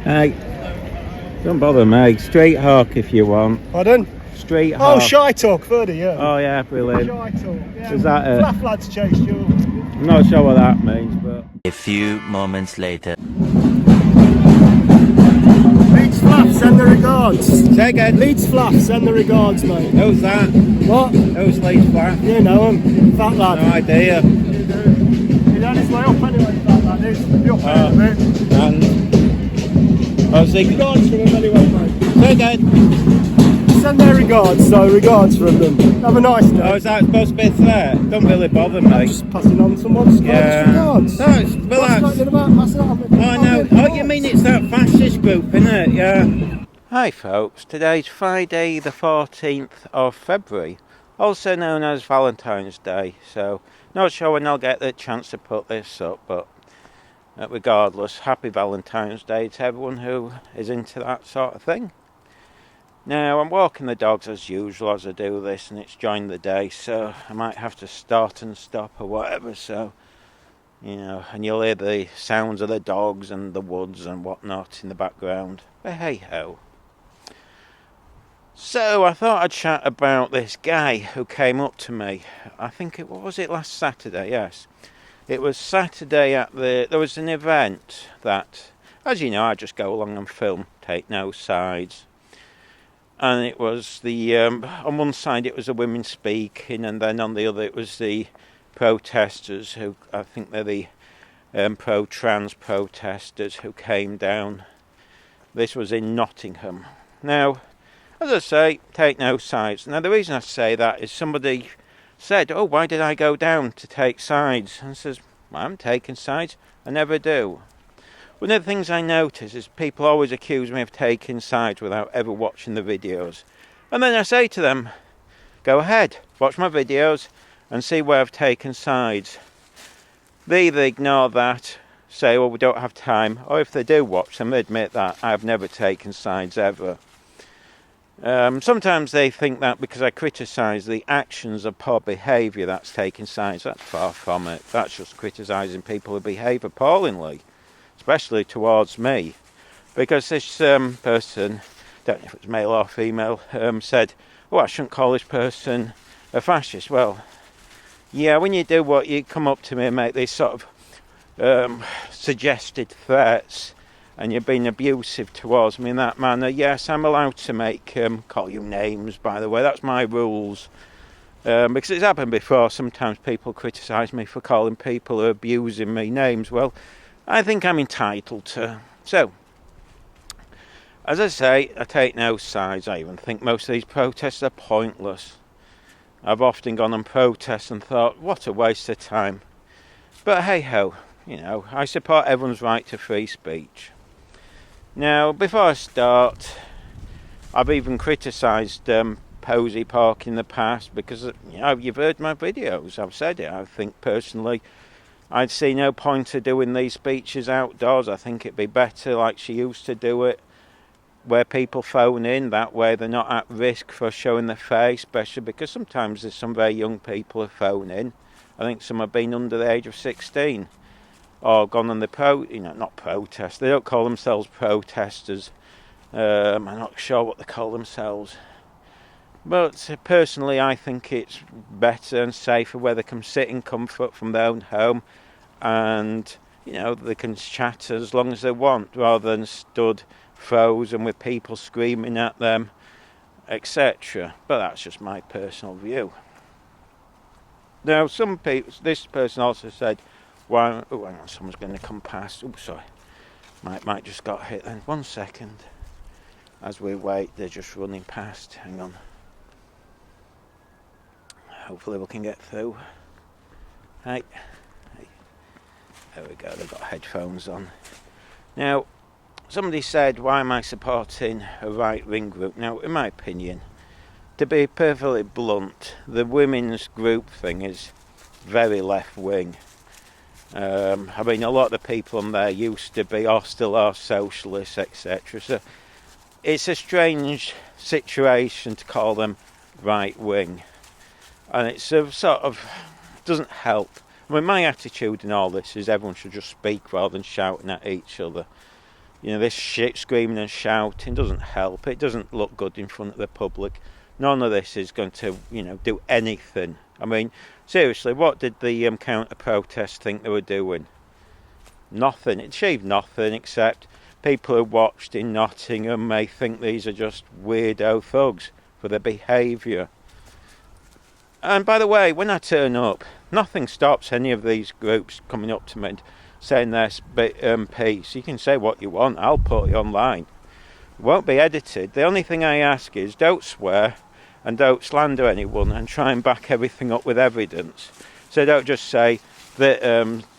Hey, don't bother me. Straight hawk if you want. Pardon? Straight hawk. Oh, shy talk, further, yeah. Oh yeah, brilliant. Shy talk, yeah. Is that it? Flaff lads chased you. I'm not sure what that means, but... A few moments later. Leeds Flaff, send the regards. Say again. Leeds Flaff, send the regards, mate. Who's that? What? Who's Leeds Flaff? You know him, fat lad. No idea. You do. He's on his way up anyway, fat lad. He's up there a bit. And... I was thinking... Regards from him anyway, mate. Say again. Send their regards, so regards from them. Have a nice day. Oh, is that supposed to be a threat? Don't really bother me. Just passing on someone's regards. No, it's... Well, What's that's... that about? That's not Oh, no. Oh, you mean it's that fascist group, innit? Yeah. Hi, folks. Today's Friday, the 14th of February, also known as Valentine's Day. So, not sure when I'll get the chance to put this up, but regardless, happy Valentine's Day to everyone who is into that sort of thing. Now, I'm walking the dogs as usual as I do this, and it's during the day, so I might have to start and stop or whatever, so... You know, and you'll hear the sounds of the dogs and the woods and whatnot in the background. But hey ho. So I thought I'd chat about this guy who came up to me. I think it was last Saturday, yes. It was Saturday there was an event that, as you know, I just go along and film, take no sides. And it was on one side it was the women speaking, and then on the other it was the protesters, who I think they're the pro-trans protesters who came down. This was in Nottingham. Now, as I say, take no sides. Now, the reason I say that is somebody said, oh, why did I go down to take sides? And I says, well, I'm taking sides. I never do. One of the things I notice is people always accuse me of taking sides without ever watching the videos. And then I say to them, go ahead, watch my videos and see where I've taken sides. They either ignore that, say, well, we don't have time, or if they do watch them, they admit that I've never taken sides ever. Sometimes they think that because I criticise the actions of poor behaviour, that's taking sides. That's far from it. That's just criticising people who behave appallingly, especially towards me. Because this person, don't know if it's male or female, said, oh, I shouldn't call this person a fascist. Well, yeah, when you do what you come up to me and make these sort of suggested threats, and you're being abusive towards me in that manner, yes, I'm allowed to call you names, by the way. That's my rules. Because it's happened before. Sometimes people criticise me for calling people who are abusing me names. Well, I think I'm entitled to. So, as I say, I take no sides. I even think most of these protests are pointless. I've often gone on protests and thought, what a waste of time. But hey ho, you know, I support everyone's right to free speech. Now, before I start, I've even criticised Posey Park in the past because, you know, you've heard my videos, I've said it. I think personally I'd see no point to doing these speeches outdoors. I think it'd be better like she used to do it, where people phone in, that way they're not at risk for showing their face, especially because sometimes there's some very young people who phone in. I think some have been under the age of 16 or gone on the not protest, they don't call themselves protesters. I'm not sure what they call themselves. But personally I think it's better and safer where they can sit in comfort from their own home and, you know, they can chat as long as they want rather than stood frozen with people screaming at them, etc. But that's just my personal view. Now, some people, this person also said, "Why? Oh, hang on, someone's going to come past." Oh, sorry, might just got hit. Then 1 second, as we wait, they're just running past. Hang on. Hopefully we can get through. Hey, there we go. They've got headphones on. Now, somebody said, why am I supporting a right-wing group? Now, in my opinion, to be perfectly blunt, the women's group thing is very left-wing. I mean, a lot of the people on there used to be or still are socialists, etc. So it's a strange situation to call them right-wing. And it's a sort of, doesn't help. I mean, my attitude in all this is everyone should just speak rather than shouting at each other. You know, this shit screaming and shouting doesn't help. It doesn't look good in front of the public. None of this is going to, you know, do anything. I mean, seriously, what did the counter-protest think they were doing? Nothing. It achieved nothing, except people who watched in Nottingham may think these are just weirdo thugs for their behaviour. And by the way, when I turn up, nothing stops any of these groups coming up to me and saying their piece. You can say what you want, I'll put it online. It won't be edited. The only thing I ask is don't swear and don't slander anyone, and try and back everything up with evidence. So don't just say that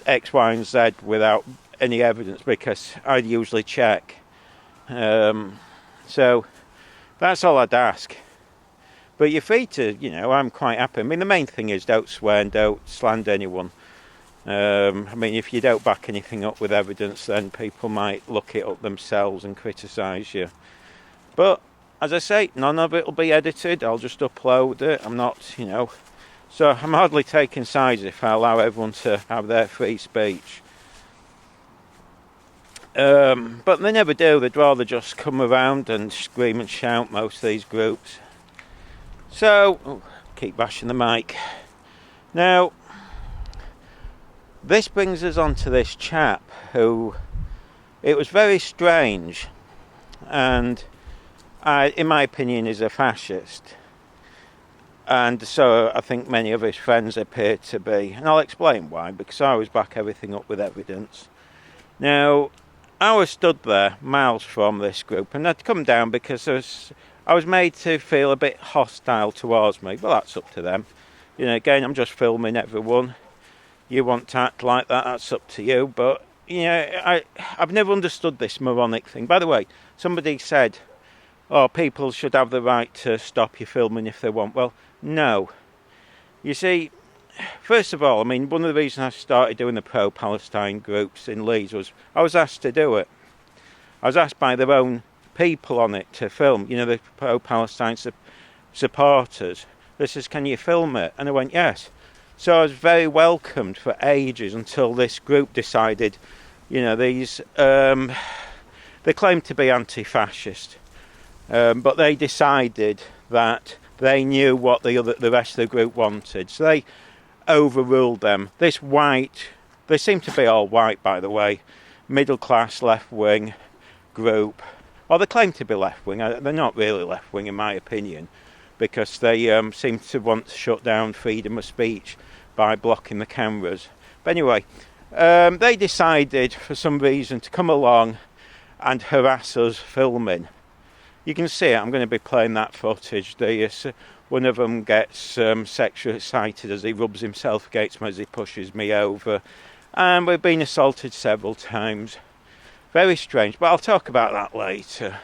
X, Y and Z without any evidence, because I'd usually check. So that's all I'd ask. But you're free to, you know, I'm quite happy. I mean, the main thing is don't swear and don't slander anyone. I mean, if you don't back anything up with evidence, then people might look it up themselves and criticise you. But, as I say, none of it will be edited. I'll just upload it. I'm not, you know... So I'm hardly taking sides if I allow everyone to have their free speech. But they never do. They'd rather just come around and scream and shout, most of these groups. So, keep bashing the mic. Now, this brings us on to this chap who, it was very strange, and in my opinion is a fascist. And so I think many of his friends appear to be, and I'll explain why, because I always back everything up with evidence. Now, I was stood there miles from this group, and I'd come down because I was made to feel a bit hostile towards me. Well, that's up to them. You know, again, I'm just filming everyone. You want to act like that, that's up to you. But, you know, I've never understood this moronic thing. By the way, somebody said, oh, people should have the right to stop you filming if they want. Well, no. You see, first of all, I mean, one of the reasons I started doing the pro-Palestine groups in Leeds was I was asked to do it. I was asked by their own people on it to film, you know, the pro-Palestine supporters. They says, can you film it? And I went, yes. So I was very welcomed for ages until this group decided, you know, these, they claimed to be anti-fascist, but they decided that they knew what the rest of the group wanted. So they overruled them. This white, they seem to be all white, by the way, middle-class left-wing group. Or they claim to be left-wing. They're not really left-wing, in my opinion, because they seem to want to shut down freedom of speech by blocking the cameras. But anyway, they decided for some reason to come along and harass us filming. You can see it. I'm going to be playing that footage. One of them gets sexually excited as he rubs himself against me as he pushes me over. And we've been assaulted several times. Very strange, but I'll talk about that later.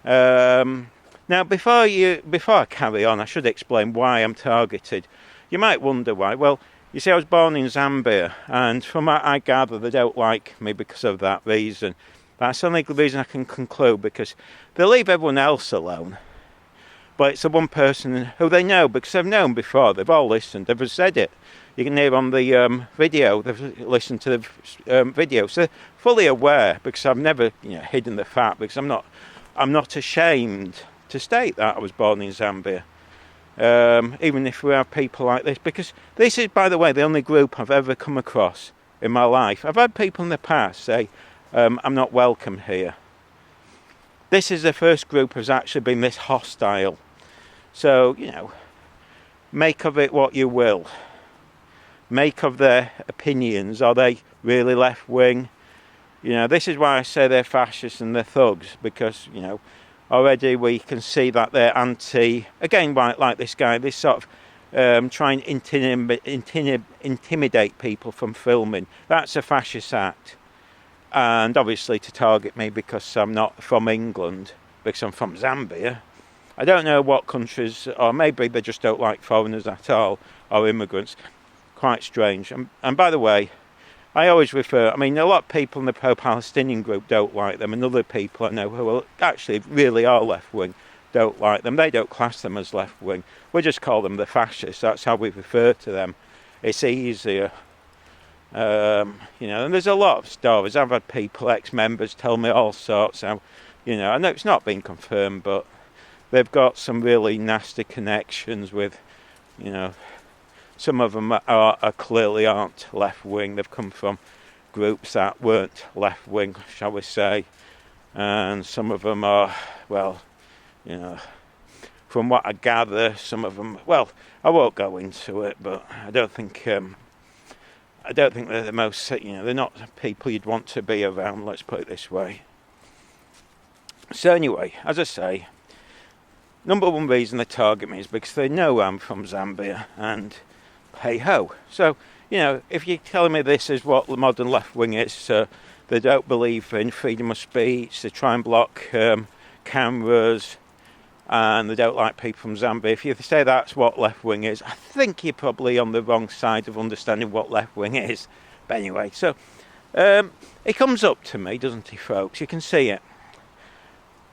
Now, before I carry on, I should explain why I'm targeted. You might wonder why. Well, you see, I was born in Zambia, and from what I gather, they don't like me because of that reason. That's the only reason I can conclude, because they leave everyone else alone. But it's the one person who they know, because they've known before. They've all listened. They've said it. You can hear on the video. They've listened to the video, so they're fully aware. Because I've never, you know, hidden the fact. Because I'm not ashamed to state that I was born in Zambia. Even if we have people like this, because this is, by the way, the only group I've ever come across in my life. I've had people in the past say, I'm not welcome here. This is the first group who's actually been this hostile. So, you know, make of it what you will. Make of their opinions. Are they really left-wing? You know, this is why I say they're fascists and they're thugs, because, you know, already we can see that they're anti, again, like this guy, this sort of trying to intimidate people from filming. That's a fascist act. And obviously to target me because I'm not from England, because I'm from Zambia. I don't know what countries, or maybe they just don't like foreigners at all, or immigrants. Quite strange. And by the way, I always refer, I mean, a lot of people in the pro-Palestinian group don't like them, and other people I know who actually really are left-wing don't like them. They don't class them as left-wing. We just call them the fascists. That's how we refer to them. It's easier. And there's a lot of stories. I've had people, ex-members, tell me all sorts. I know it's not been confirmed, but they've got some really nasty connections with, some of them are clearly aren't left-wing. They've come from groups that weren't left-wing, shall we say, and some of them are, from what I gather, some of them, I won't go into it, but I don't think they're the most, they're not people you'd want to be around, let's put it this way. So anyway, as I say, number one reason they target me is because they know I'm from Zambia, and hey ho. So, if you're telling me this is what the modern left wing is, they don't believe in freedom of speech, they try and block cameras, and they don't like people from Zambia. If you say that's what left wing is, I think you're probably on the wrong side of understanding what left wing is. But anyway, so he comes up to me, doesn't he, folks? You can see it.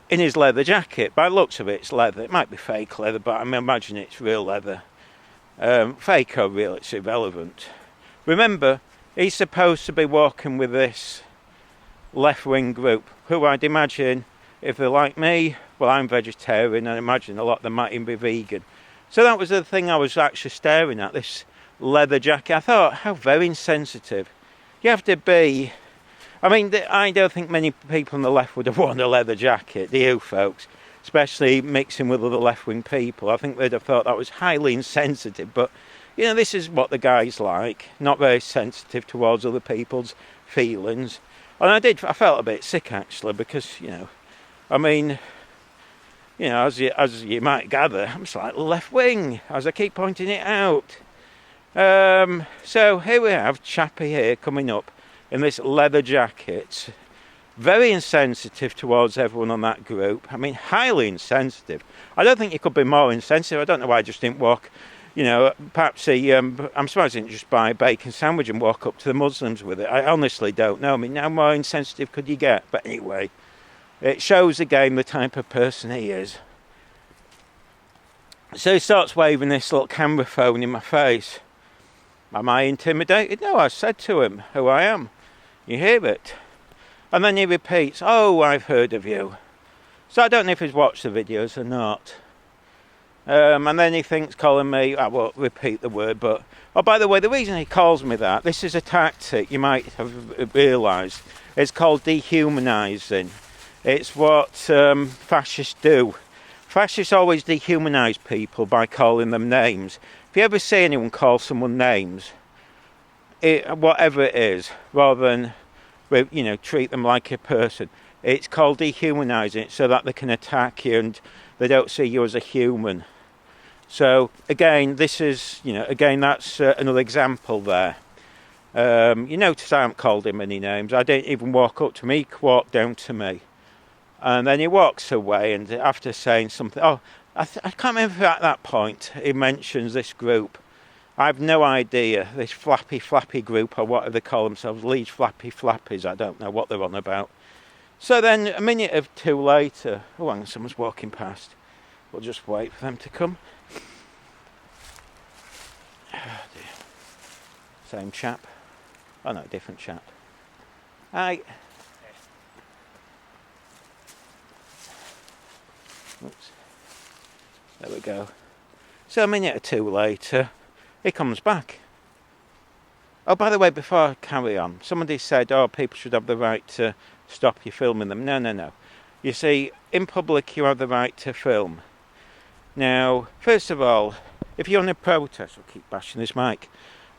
In his leather jacket. By the looks of it, it's leather. It might be fake leather, but I imagine it's real leather. Fake or real, it's irrelevant. Remember, he's supposed to be walking with this left-wing group, who I'd imagine, if they're like me, well, I'm vegetarian, and I imagine a lot of them might even be vegan. So that was the thing I was actually staring at, this leather jacket. I thought, how very insensitive. You have to be... I don't think many people on the left would have worn a leather jacket, do you, folks? Especially mixing with other left-wing people. I think they'd have thought that was highly insensitive. But, this is what the guy's like. Not very sensitive towards other people's feelings. And I felt a bit sick, actually, because, as you might gather, I'm slightly left-wing, as I keep pointing it out. So here we have Chappie here coming up in this leather jacket, very insensitive towards everyone on that group. Highly insensitive. I don't think you could be more insensitive. I don't know why I just didn't walk, perhaps I'm surprised I didn't just buy a bacon sandwich and walk up to the Muslims with it. I honestly don't know. How more insensitive could you get? But anyway, it shows again the type of person he is. So he starts waving this little camera phone in my face. Am I intimidated? No, I said to him who I am. You hear it? And then he repeats, oh, I've heard of you. So I don't know if he's watched the videos or not. And then he thinks calling me, I won't repeat the word, but... Oh, by the way, the reason he calls me that, this is a tactic you might have realised. It's called dehumanising. It's what fascists do. Fascists always dehumanise people by calling them names. If you ever see anyone call someone names, whatever it is, rather than treat them like a person, it's called dehumanising it so that they can attack you and they don't see you as a human. So again, this is that's another example there. You notice I haven't called him any names. I didn't even walk up to him. He walked down to me, and then he walks away. And after saying something, I can't remember if at that point he mentions this group. I've no idea. This Flappy group, or whatever they call themselves, Leeds Flappies. I don't know what they're on about. So then, a minute or two later, hang on, someone's walking past. We'll just wait for them to come. Oh dear. Same chap. Oh no, different chap. Hi. Oops. There we go. So a minute or two later, he comes back. Oh, by the way, before I carry on, somebody said, people should have the right to stop you filming them. No. You see, in public you have the right to film. Now, first of all, if you're on a protest, I'll keep bashing this mic.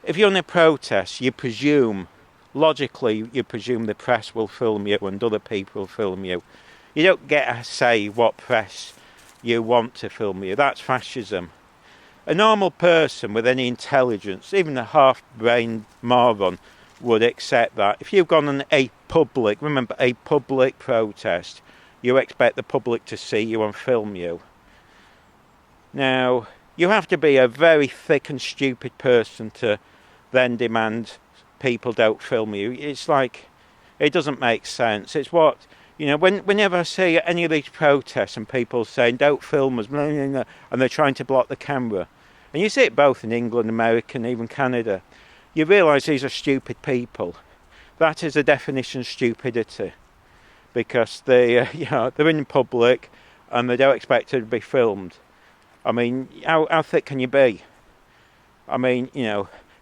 If you're on a protest, logically you presume the press will film you and other people will film you. You don't get to say what press you want to film you. That's fascism. A normal person with any intelligence, even a half-brained moron, would accept that. If you've gone on a public protest, you expect the public to see you and film you. Now, you have to be a very thick and stupid person to then demand people don't film you. It's like, it doesn't make sense. It's what, whenever I see any of these protests and people saying, don't film us, blah, blah, blah, and they're trying to block the camera. And you see it both in England, America, and even Canada. you realise these are stupid people. That is a definition of stupidity, because they, they're in public and they don't expect to be filmed. I mean, how thick can you be? I mean,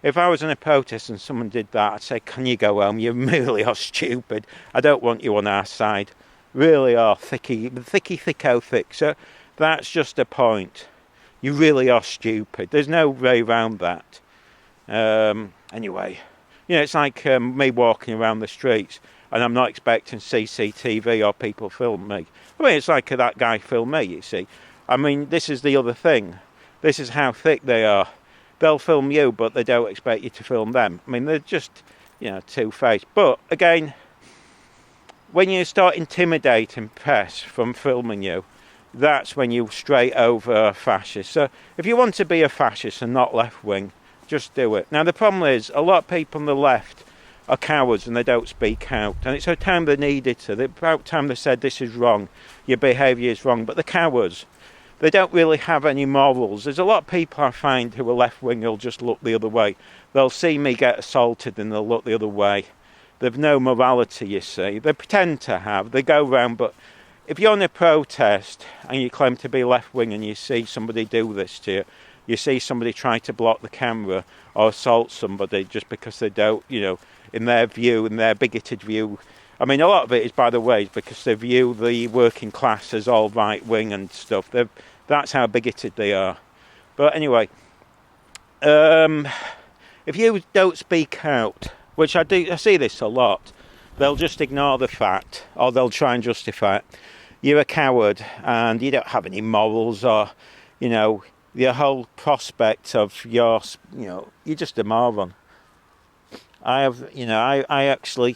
if I was in a protest and someone did that, I'd say, can you go home? You really are stupid. I don't want you on our side. Really are thicko thick. So that's just a point. You really are stupid. There's no way around that. Anyway, it's like me walking around the streets and I'm not expecting CCTV or people film me. I mean, it's like that guy filmed me, you see. I mean, this is the other thing. This is how thick they are. They'll film you, but they don't expect you to film them. I mean, they're just, two-faced. But, again, when you start intimidating press from filming you, that's when you straight over a fascist. So, if you want to be a fascist and not left-wing, just do it. Now, the problem is, a lot of people on the left are cowards and they don't speak out. And it's about time they needed to. It's about time they said, this is wrong, your behaviour is wrong. But the cowards, they don't really have any morals. There's a lot of people I find who are left-wing who'll just look the other way. They'll see me get assaulted and they'll look the other way. They've no morality, you see. They pretend to have. They go round, but if you're in a protest and you claim to be left-wing and you see somebody do this to you, you see somebody try to block the camera or assault somebody just because they don't, in their view, in their bigoted view. I mean, a lot of it is, by the way, because they view the working class as all right-wing and stuff. That's how bigoted they are. But anyway, if you don't speak out, which I see this a lot, they'll just ignore the fact, or they'll try and justify it. You're a coward, and you don't have any morals, or, the whole prospect of you're just a moron. I actually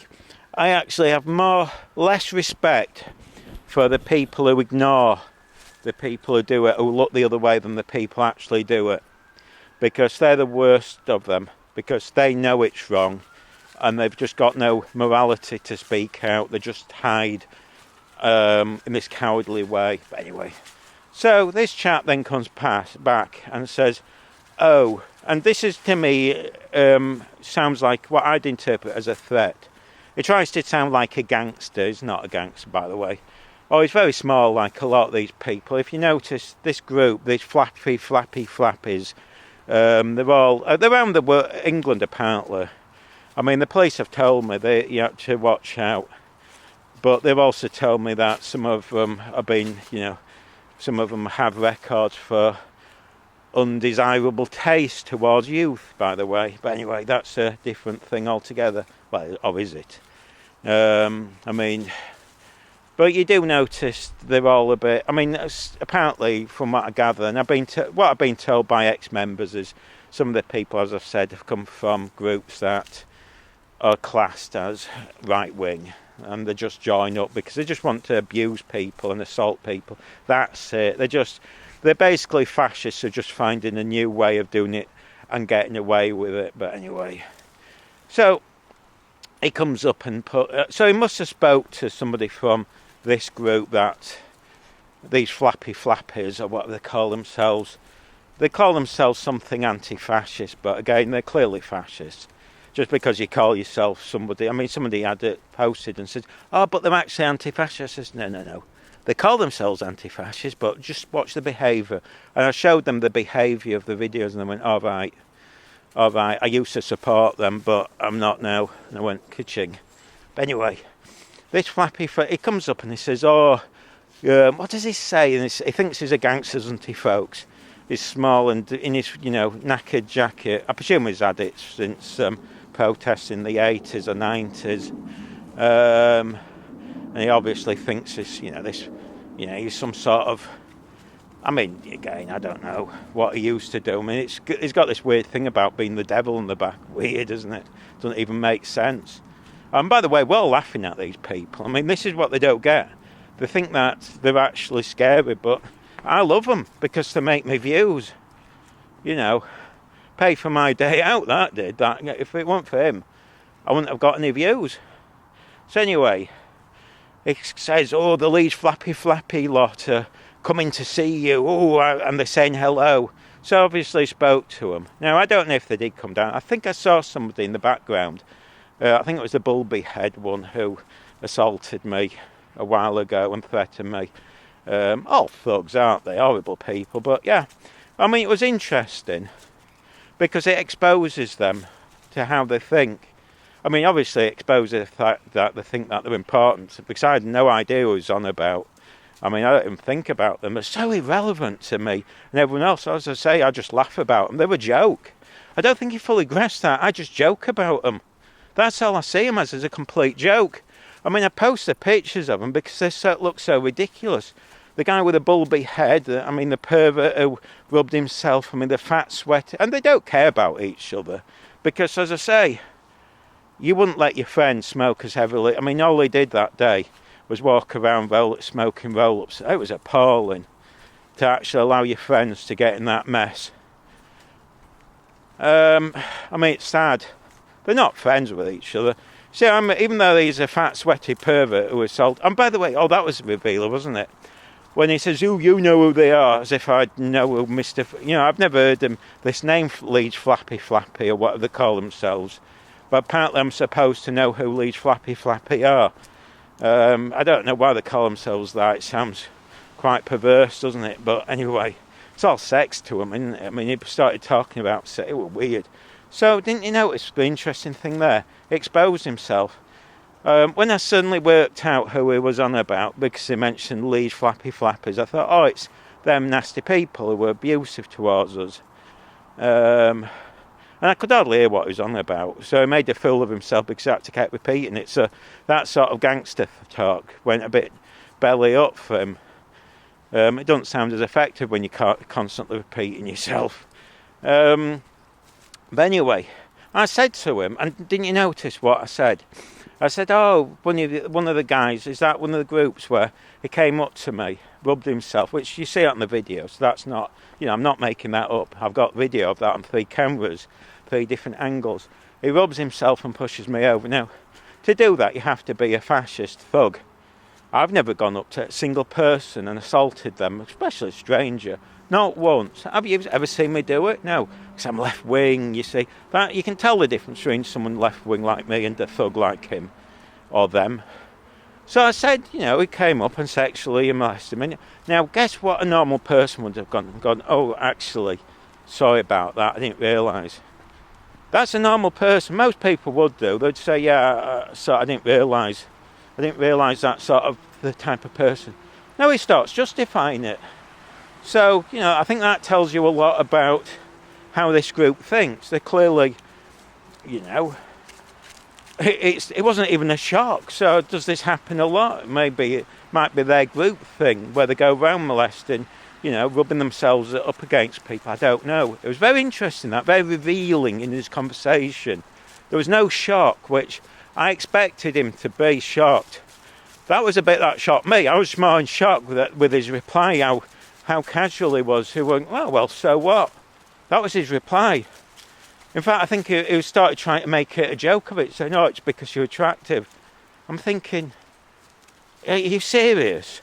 have less respect for the people who ignore the people who do it, who look the other way, than the people who actually do it, because they're the worst of them, because they know it's wrong and they've just got no morality to speak out. They just hide in this cowardly way. But anyway, so this chap then comes back and says, oh, and this is, to me, sounds like what I'd interpret as a threat. He tries to sound like a gangster. He's not a gangster, by the way. Oh, he's very small, like a lot of these people. If you notice, this group, these flappies, they're all they're around England, apparently. I mean, the police have told me you have to watch out. But they've also told me that some of them have been, some of them have records for undesirable taste towards youth, by the way. But anyway, that's a different thing altogether. Well, or is it? I mean, but you do notice they're all a bit. I mean, apparently, from what I gather, and what I've been told by ex-members is some of the people, as I've said, have come from groups that are classed as right-wing, and they just join up because they just want to abuse people and assault people. That's it. They're basically fascists who are just finding a new way of doing it and getting away with it. But anyway, so he comes up and so he must have spoke to somebody from this group, that these flappies, or what they call themselves. They call themselves something anti-fascist, but again, they're clearly fascists. Just because you call yourself somebody, I mean, somebody had it posted and said, oh, but they're actually anti-fascists. I said, no. They call themselves anti-fascists, but just watch the behaviour. And I showed them the behaviour of the videos, and they went, all right, I used to support them, but I'm not now. And I went, ka-ching. But anyway, this flappy, he comes up and he says, what does he say? And he thinks he's a gangster, doesn't he, folks? He's small and in his, knackered jacket. I presume he's had it since protests in the 80s or 90s. And he obviously thinks he's some sort of, I mean, again, I don't know what he used to do. I mean, he's got this weird thing about being the devil in the back. Weird, isn't it? Doesn't even make sense. And by the way, we're all laughing at these people. I mean, this is what they don't get. They think that they're actually scary, but I love them because they make me views. Pay for my day out, that did. That, if it weren't for him, I wouldn't have got any views. So anyway, he says, oh, the Leeds flappy lot are coming to see you. Oh, and they're saying hello. So obviously spoke to them. Now, I don't know if they did come down. I think I saw somebody in the background. I think it was the bulby head one who assaulted me a while ago and threatened me. All thugs, aren't they? Horrible people. But yeah, I mean, it was interesting because it exposes them to how they think. I mean, obviously it exposes the fact that they think that they're important, because I had no idea who he was on about. I mean, I don't even think about them. They're so irrelevant to me and everyone else. As I say, I just laugh about them. They're a joke. I don't think he fully grasped that. I just joke about them. That's all I see them as a complete joke. I mean, I post the pictures of them because they look so ridiculous. The guy with the bulby head, I mean, the pervert who rubbed himself, I mean, the fat sweater, and they don't care about each other. Because, as I say, you wouldn't let your friends smoke as heavily. I mean, all he did that day was walk around smoking roll-ups. It was appalling to actually allow your friends to get in that mess. I mean, it's sad. They're not friends with each other. See, even though he's a fat, sweaty pervert who assaulted... And by the way, that was a revealer, wasn't it? When he says, "Oh, you know who they are," as if I'd know who Mr... I've never heard him. This name leads Flappy, or whatever they call themselves. But apparently I'm supposed to know who Leeds Floppy are. I don't know why they call themselves that. It sounds quite perverse, doesn't it? But anyway, it's all sex to them, isn't it? I mean, he started talking about sex. It was weird. So, didn't you notice the interesting thing there? He exposed himself. When I suddenly worked out who he was on about, because he mentioned Leeds Flappers, I thought, oh, it's them nasty people who were abusive towards us. And I could hardly hear what he was on about. So he made a fool of himself because he had to keep repeating it. So that sort of gangster talk went a bit belly up for him. It doesn't sound as effective when you're constantly repeating yourself. But anyway, I said to him, and didn't you notice what I said? I said, oh, one of the guys, is that one of the groups where he came up to me, rubbed himself, which you see on the video, so that's not, I'm not making that up. I've got video of that on 3 cameras, 3 different angles. He rubs himself and pushes me over. Now, to do that, you have to be a fascist thug. I've never gone up to a single person and assaulted them, especially a stranger. Not once. Have you ever seen me do it? No, because I'm left wing, you see. That you can tell the difference between someone left wing like me and a thug like him or them. So I said, he came up and sexually molested me. Now, guess what a normal person would have gone, oh, actually, sorry about that, I didn't realise. That's a normal person. Most people would do. They'd say, yeah, so I didn't realise. I didn't realise that sort of the type of person. No, he starts justifying it. So, I think that tells you a lot about how this group thinks. They're clearly, it wasn't even a shock. So does this happen a lot? Maybe it might be their group thing where they go around molesting, rubbing themselves up against people. I don't know. It was very interesting, that, very revealing in his conversation. There was no shock, which I expected him to be shocked. That was a bit that shocked me. I was more in shock with his reply, how casual he was. He went, well, so what? That was his reply. In fact, I think he started trying to make it a joke of it, saying, no, it's because you're attractive. I'm thinking, are you serious?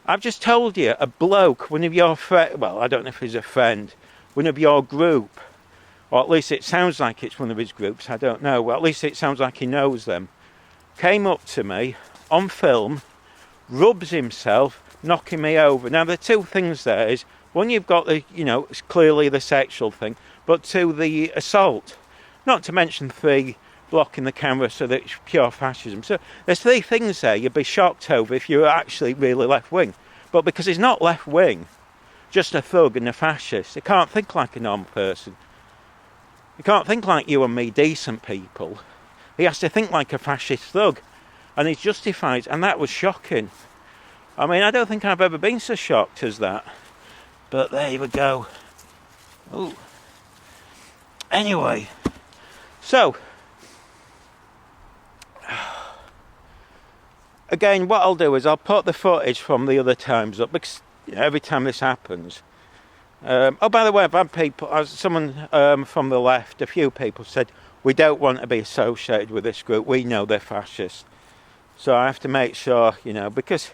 I've just told you, a bloke, one of your friends, well, I don't know if he's a friend, one of your group, or at least it sounds like it's one of his groups, I don't know, well, at least it sounds like he knows them, came up to me on film, rubs himself, knocking me over. Now, the 2 things there is, one, you've got the, it's clearly the sexual thing, but 2, the assault. Not to mention 3, blocking the camera so that it's pure fascism. So there's 3 things there you'd be shocked over if you were actually really left-wing. But because he's not left-wing, just a thug and a fascist, he can't think like a normal person. He can't think like you and me, decent people. He has to think like a fascist thug. And he's justified, and that was shocking. I mean, I don't think I've ever been so shocked as that. But there we go. Ooh. Anyway. So. Again, what I'll do is I'll put the footage from the other times up. Because every time this happens. Oh, by the way, I've had people, someone from the left, a few people said, we don't want to be associated with this group. We know they're fascist. So I have to make sure, because...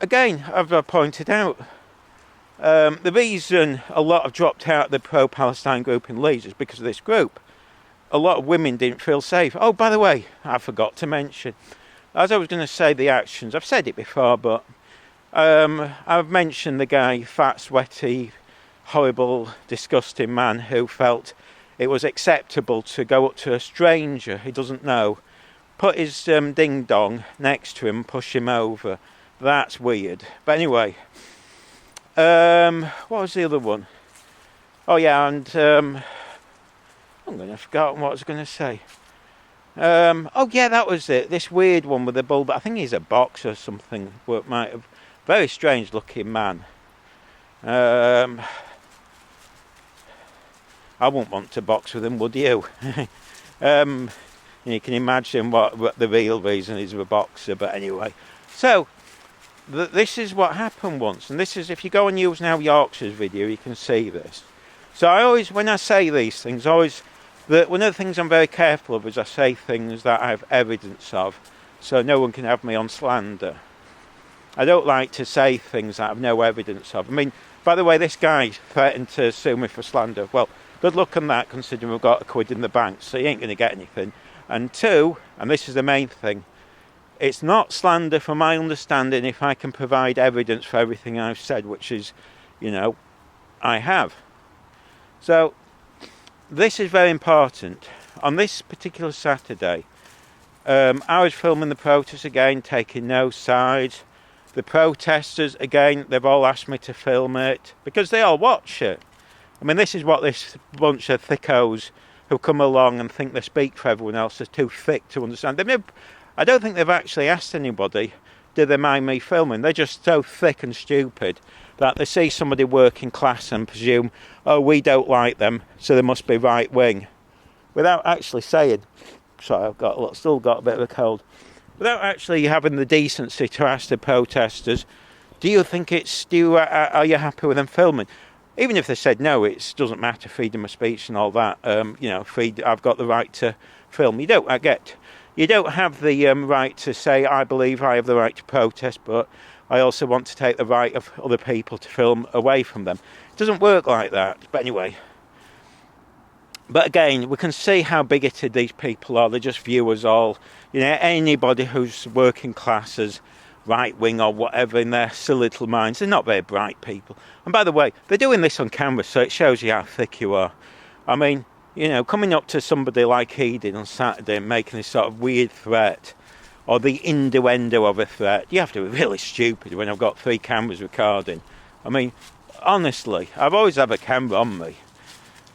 Again, as I pointed out, The reason a lot have dropped out of the pro-Palestine group in Leeds is because of this group. A lot of women didn't feel safe. Oh, by the way, I forgot to mention, as I was going to say the actions, I've said it before, but I've mentioned the guy, fat, sweaty, horrible, disgusting man who felt it was acceptable to go up to a stranger he doesn't know, put his ding-dong next to him, push him over. That's weird. But anyway, what was the other one? Oh yeah, and I'm going to forget what I was going to say. Oh yeah, that was it. This weird one with the bull, but I think he's a boxer or something. What might have, very strange looking man. I wouldn't want to box with him, would you? You can imagine what the real reason is of a boxer, but anyway. So, this is what happened once, and this is, if you go and use Now Yorkshire's video, you can see this. So I always, when I say these things, one of the things I'm very careful of is I say things that I have evidence of, so no one can have me on slander. I don't like to say things that I have no evidence of. I mean, by the way, this guy threatened to sue me for slander. Well, good luck on that, considering we've got £1 in the bank, so you ain't going to get anything. And two, and this is the main thing, it's not slander from my understanding if I can provide evidence for everything I've said, which is, I have. So, this is very important. On this particular Saturday, I was filming the protest again, taking no sides. The protesters, again, they've all asked me to film it, because they all watch it. I mean, this is what this bunch of thickos who come along and think they speak for everyone else are too thick to understand. I don't think they've actually asked anybody, do they mind me filming? They're just so thick and stupid that they see somebody working class and presume, oh, we don't like them, so they must be right wing. Without actually saying, sorry, I've still got a bit of a cold. Without actually having the decency to ask the protesters, are you happy with them filming? Even if they said no, it doesn't matter, freedom of speech and all that. I've got the right to film. You don't have the right to say, I believe I have the right to protest, but I also want to take the right of other people to film away from them. It doesn't work like that. But anyway. But again, we can see how bigoted these people are. They just view us all, anybody who's working class as right wing or whatever in their silly little minds. They're not very bright people. And by the way, they're doing this on camera, so it shows you how thick you are. I mean, coming up to somebody like he did on Saturday and making this sort of weird threat, or the innuendo of a threat, you have to be really stupid when I've got 3 cameras recording. I mean, honestly, I've always had a camera on me.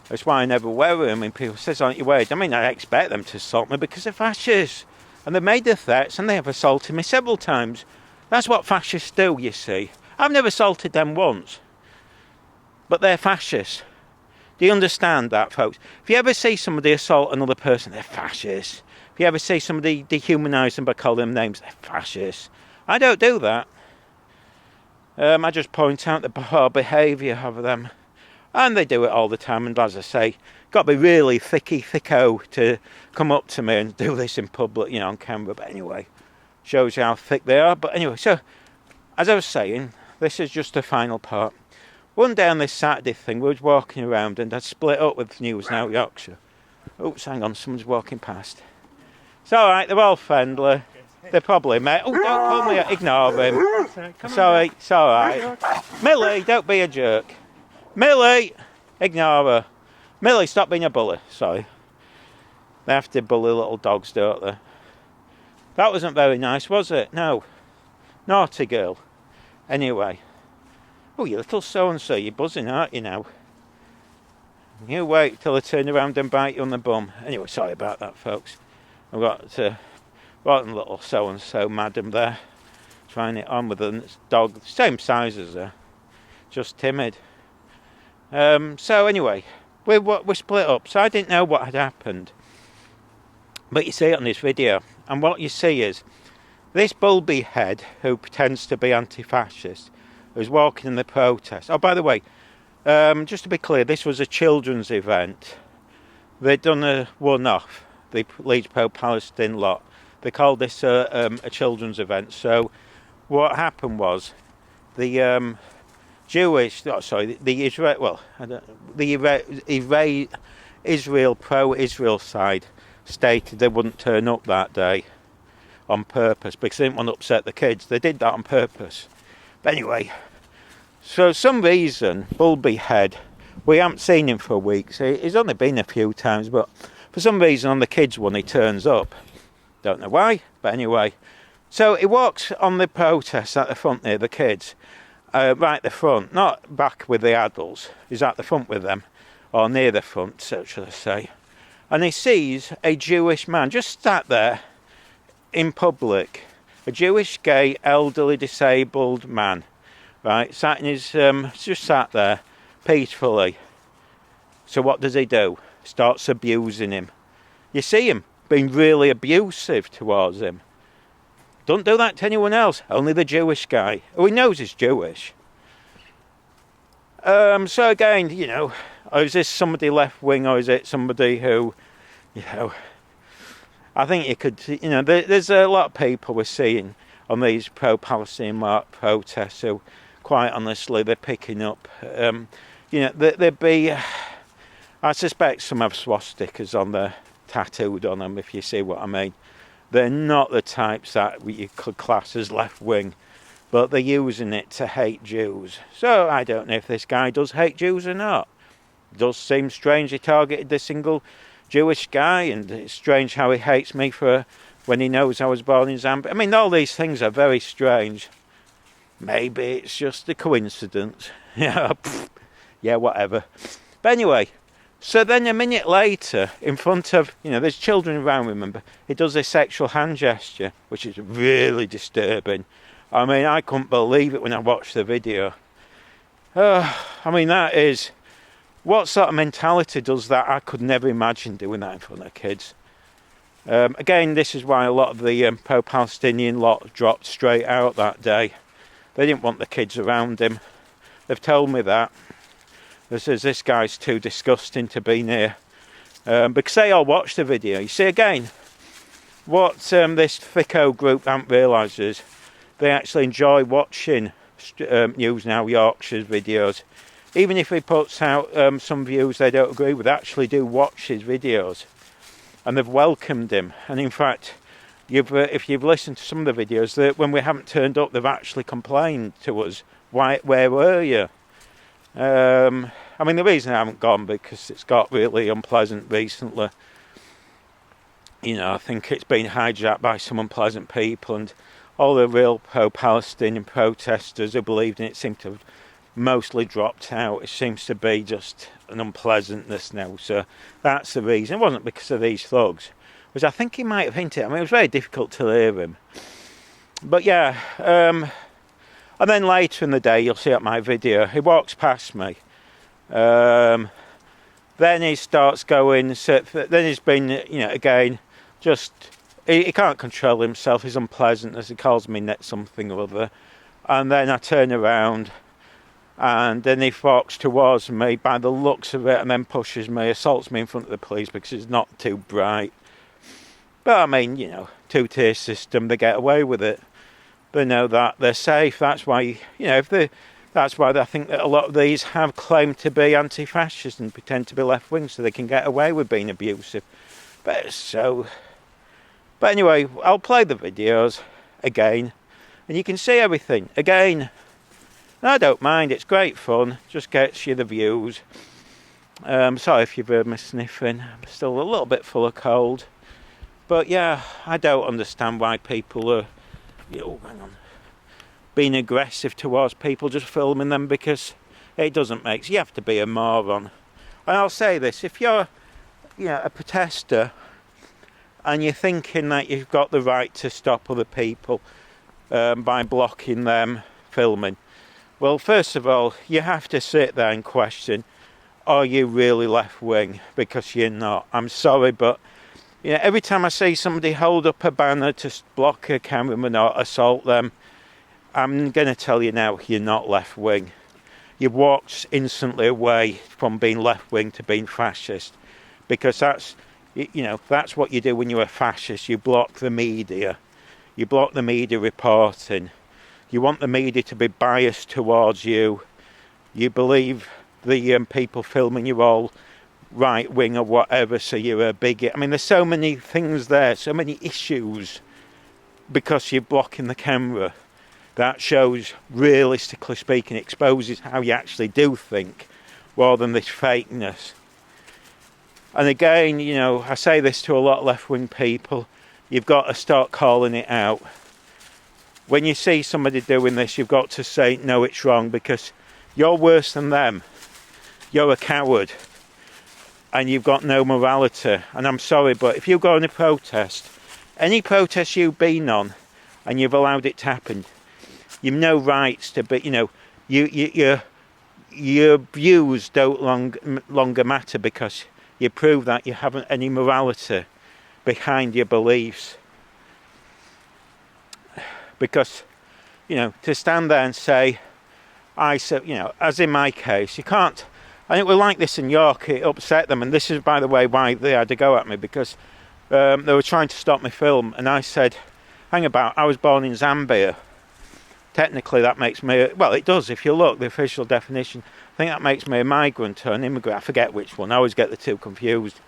That's why I never wear it. I mean, people say, aren't you worried? I mean, I expect them to assault me because they're fascists. And they've made the threats and they have assaulted me several times. That's what fascists do, you see. I've never assaulted them once. But they're fascists. Do you understand that, folks? If you ever see somebody assault another person, they're fascists. If you ever see somebody dehumanise them by calling them names, they're fascists. I don't do that. I just point out the poor behaviour of them. And they do it all the time, and as I say, got to be really thicko to come up to me and do this in public, on camera. But anyway, shows you how thick they are. But anyway, so, as I was saying, this is just the final part. One day on this Saturday thing, we was walking around and I'd split up with News Now Yorkshire. Oops, hang on, someone's walking past. It's alright, they're all friendly. They're probably met. Oh, don't call me, ignore him. Sorry, it's alright. Millie, don't be a jerk. Millie! Ignore her. Millie, stop being a bully. Sorry. They have to bully little dogs, don't they? That wasn't very nice, was it? No. Naughty girl. Anyway. Oh, you little so-and-so, you're buzzing, aren't you now? You wait till I turn around and bite you on the bum. Anyway, sorry about that, folks. I've got rotten little so-and-so madam there. Trying it on with a dog, same size as her. Just timid. So anyway, we split up, so I didn't know what had happened. But you see it on this video, and what you see is this bulby head who pretends to be anti-fascist, who's walking in the protest. Oh, by the way, just to be clear, this was a children's event. They'd done a one-off, the Leeds pro-Palestine lot. They called this a children's event. So what happened was the Jewish, the Israel, well, the Israel pro-Israel side stated they wouldn't turn up that day on purpose because they didn't want to upset the kids. They did that on purpose. But anyway, so some reason, Bulby Head, we haven't seen him for weeks. He's only been a few times, but for some reason on the kids one he turns up. Don't know why, but anyway. So he walks on the protest at the front near the kids. Right at the front, not back with the adults. He's at the front with them, or near the front, so should I say. And he sees a Jewish man just sat there in public. A Jewish, gay, elderly, disabled man, right? Sat in his, just sat there peacefully. So what does he do? Starts abusing him. You see him being really abusive towards him. Don't do that to anyone else, only the Jewish guy, who he knows is Jewish. So again, you know, is this somebody left wing or is it somebody who, you know, I think you could, you know, there's a lot of people we're seeing on these pro-Palestinian protests who, quite honestly, they're picking up, you know, there'd be, I suspect some have swastikas on there, tattooed on them, if you see what I mean. They're not the types that you could class as left-wing, but they're using it to hate Jews. So I don't know if this guy does hate Jews or not. It does seem strange he targeted this single Jewish guy, and it's strange how he hates me for when he knows I was born in Zambia. I mean, all these things are very strange. Maybe it's just a coincidence. Yeah, whatever. But anyway, so then a minute later, in front of, you know, there's children around, remember, he does this sexual hand gesture, which is really disturbing. I mean, I couldn't believe it when I watched the video. I mean, that is, what sort of mentality does that? I could never imagine doing that in front of kids. Again, this is why a lot of the pro-Palestinian lot dropped straight out that day. They didn't want the kids around him. They've told me that. They says this guy's too disgusting to be near. Because they all watched the video. You see, again, what this Fico group haven't realised is they actually enjoy watching News Now Yorkshire's videos. Even if he puts out some views they don't agree with, they actually do watch his videos. And they've welcomed him. And in fact, if you've listened to some of the videos, that when we haven't turned up, they've actually complained to us, where were you? I mean, the reason I haven't gone because it's got really unpleasant recently. You know, I think it's been hijacked by some unpleasant people, and all the real pro-Palestinian protesters who believed in it seem to have mostly dropped out. It seems to be just an unpleasantness now, so that's the reason. It wasn't because of these thugs, which I think he might have hinted. I mean, it was very difficult to hear him. But yeah, and then later in the day, you'll see at my video, he walks past me. Then he starts going, so then he's been, you know, again, just, he can't control himself, his unpleasantness, he calls me net something or other. And then I turn around, and then he walks towards me by the looks of it, and then pushes me, assaults me in front of the police because it's not too bright. But I mean, you know, two-tier system, they get away with it. They know that they're safe. That's why, you know, that's why I think that a lot of these have claimed to be anti-fascist and pretend to be left-wing, so they can get away with being abusive. But anyway, I'll play the videos again, and you can see everything again. And I don't mind. It's great fun. Just gets you the views. Sorry if you've heard me sniffing. I'm still a little bit full of cold. But yeah, I don't understand why people are, being aggressive towards people, just filming them, because it doesn't make sense. You have to be a moron. And I'll say this, if you're a protester and you're thinking that you've got the right to stop other people by blocking them filming, well, first of all, you have to sit there and question, are you really left wing? Because you're not. I'm sorry, but every time I see somebody hold up a banner to block a cameraman or assault them, I'm going to tell you now, you're not left-wing. You've walked instantly away from being left-wing to being fascist. Because that's what you do when you're a fascist. You block the media. You block the media reporting. You want the media to be biased towards you. You believe the people filming you all right wing or whatever, so you're a bigot. I mean, there's so many things there, so many issues, because you're blocking the camera. That shows, realistically speaking, exposes how you actually do think, rather than this fakeness. And again, you know, I say this to a lot of left-wing people, you've got to start calling it out. When you see somebody doing this, you've got to say, no, it's wrong, because you're worse than them. You're a coward. And you've got no morality. And I'm sorry, but if you go on a protest, any protest you've been on, and you've allowed it to happen, you've no rights to be, you know, your views don't longer matter, because you prove that you haven't any morality behind your beliefs. Because, you know, to stand there and say, I said, you know, as in my case, you can't. And it was like this in York, it upset them, and this is, by the way, why they had to go at me, because they were trying to stop me film, and I said, hang about, I was born in Zambia. Technically that makes me, well, it does, if you look, the official definition, I think that makes me a migrant or an immigrant, I forget which one, I always get the two confused.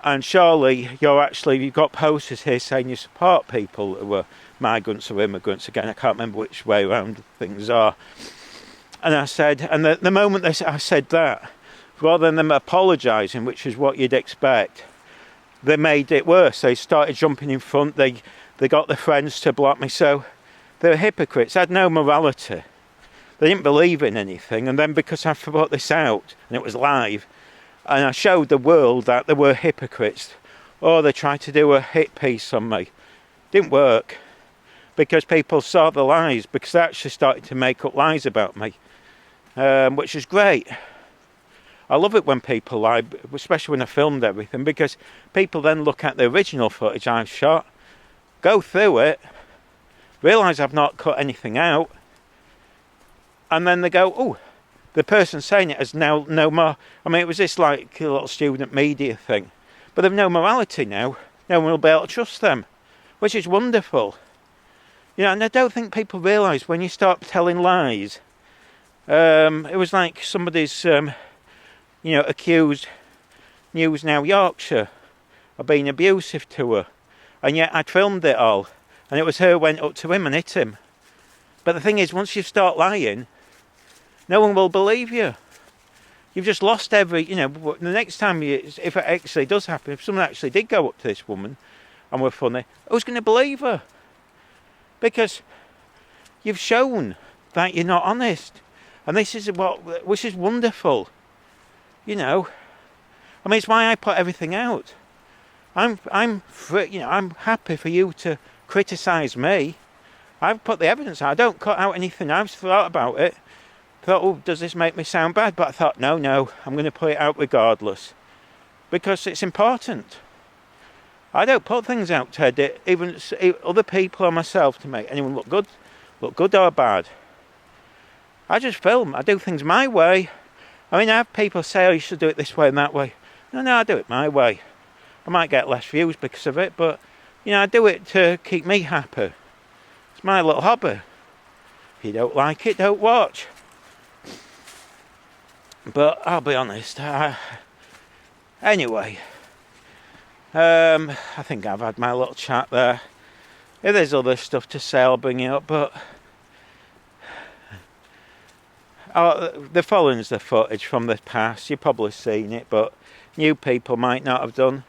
And surely you've got posters here saying you support people who are migrants or immigrants. Again, I can't remember which way around things are. And I said, and the moment I said that, rather than them apologising, which is what you'd expect, they made it worse. They started jumping in front. They got their friends to block me. So they were hypocrites. They had no morality. They didn't believe in anything. And then because I put this out, and it was live, and I showed the world that there were hypocrites, or they tried to do a hit piece on me. Didn't work. Because people saw the lies, because they actually started to make up lies about me. Which is great. I love it when people lie, especially when I filmed everything, because people then look at the original footage I've shot, go through it, realise I've not cut anything out, and then they go, oh, the person saying it has now no more. I mean, it was this like a little student media thing, but they've no morality now. No one will be able to trust them, which is wonderful. You know, and I don't think people realise when you start telling lies. It was like somebody's, accused News Now Yorkshire of being abusive to her. And yet I'd filmed it all. And it was her who went up to him and hit him. But the thing is, once you start lying, no one will believe you. You've just lost the next time, if it actually does happen, if someone actually did go up to this woman and were funny, who's going to believe her? Because you've shown that you're not honest. And this is wonderful. You know, I mean, it's why I put everything out. I'm happy for you to criticise me. I've put the evidence out. I don't cut out anything. I've thought about it. Thought, oh, does this make me sound bad? But I thought, no, I'm going to put it out regardless, because it's important. I don't put things out to edit even other people or myself to make anyone look good or bad. I just film. I do things my way. I mean, I have people say, oh, you should do it this way and that way. No, I do it my way. I might get less views because of it, but, I do it to keep me happy. It's my little hobby. If you don't like it, don't watch. But I'll be honest. Anyway, I think I've had my little chat there. If there's other stuff to say, I'll bring it up, but the following's the footage from the past. You've probably seen it, but new people might not have done.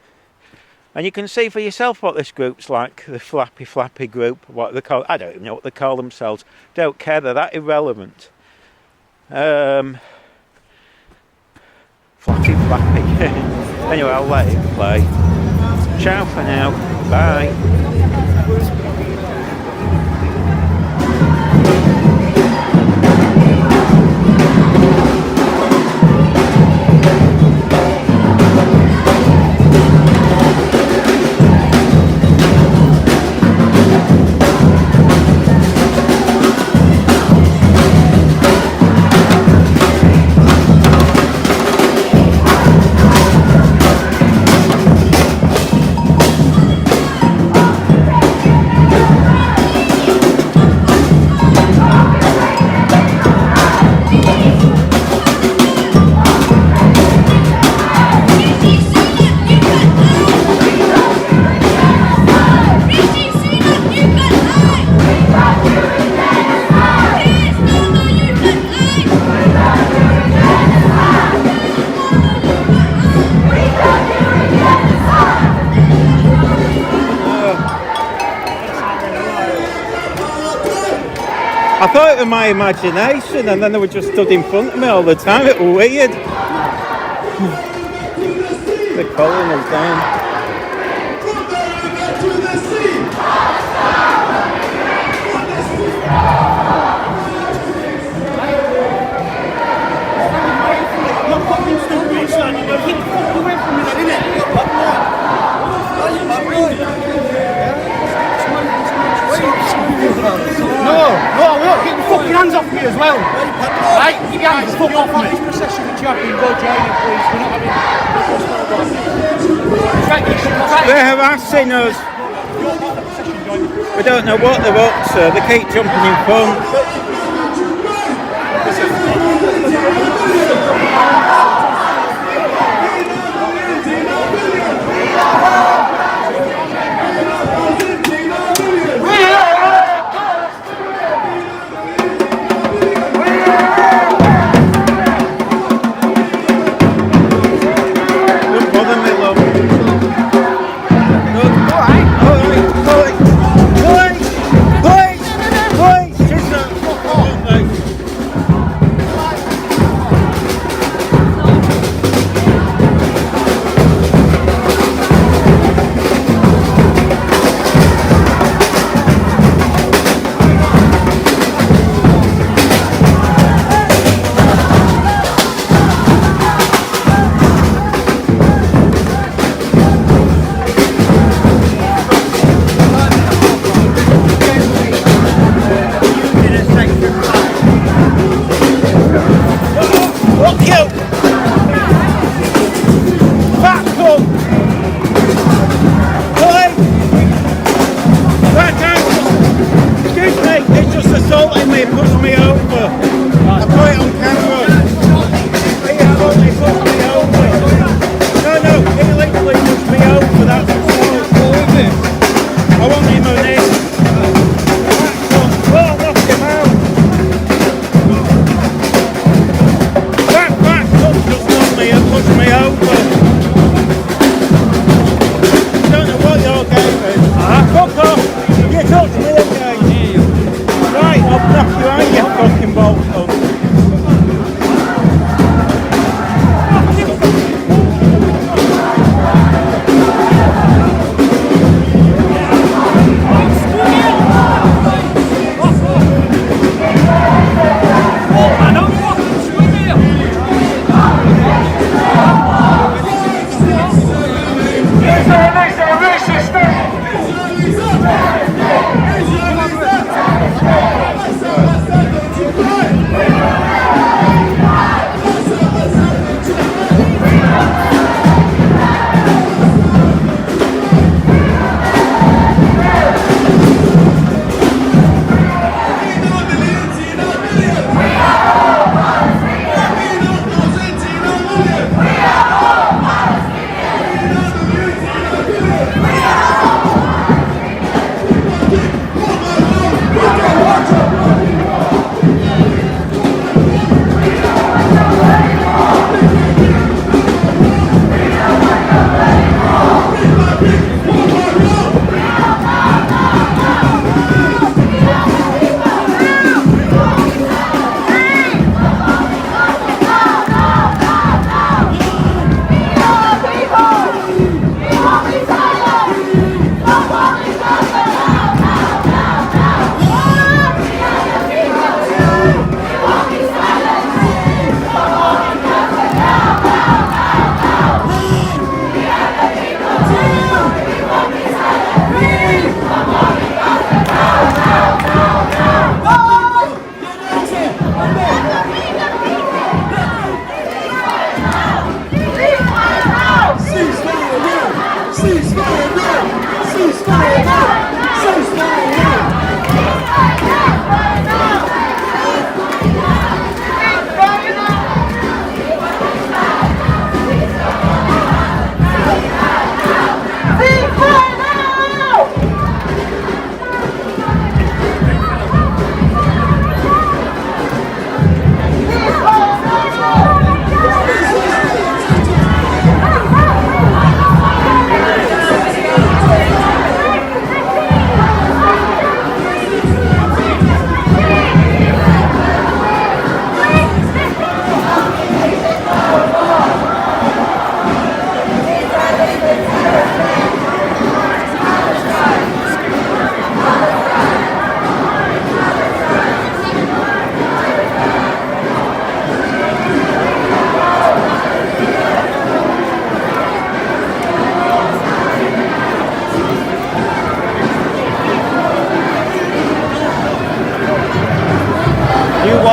And you can see for yourself what this group's like, the Floppy group, what they call. I don't even know what they call themselves. Don't care, they're that irrelevant. Floppy. Anyway, I'll let it play. Ciao for now. Bye. I thought it was my imagination, and then they were just stood in front of me all the time. It was weird. They're calling us down. No, get your fucking hands off me as well. Right, get your hands fuck off me. Procession with champion, go join it, please. We're not having. They're harassing us. We don't know what they're up to. They keep jumping in front. Fuck off! You talk to me again! Right, I'll knock you out, you fucking bolt.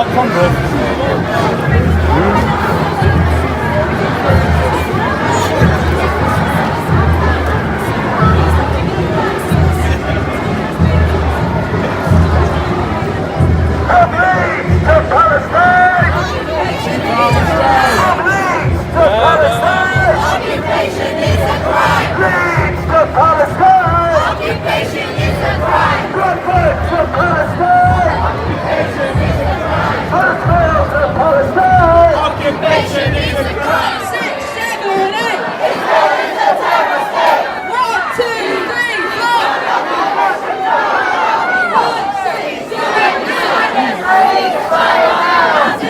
Come on, bro. Occupation is a crime! Leads to Palestine! Occupation is a crime! Run to Palestine! Occupation is a crime! Palestine to Palestine! Occupation is a crime! 6, 7, 8! Israel is a terror state! 1, 2, 3, 4! 1, 6, 7, 8! Fire now!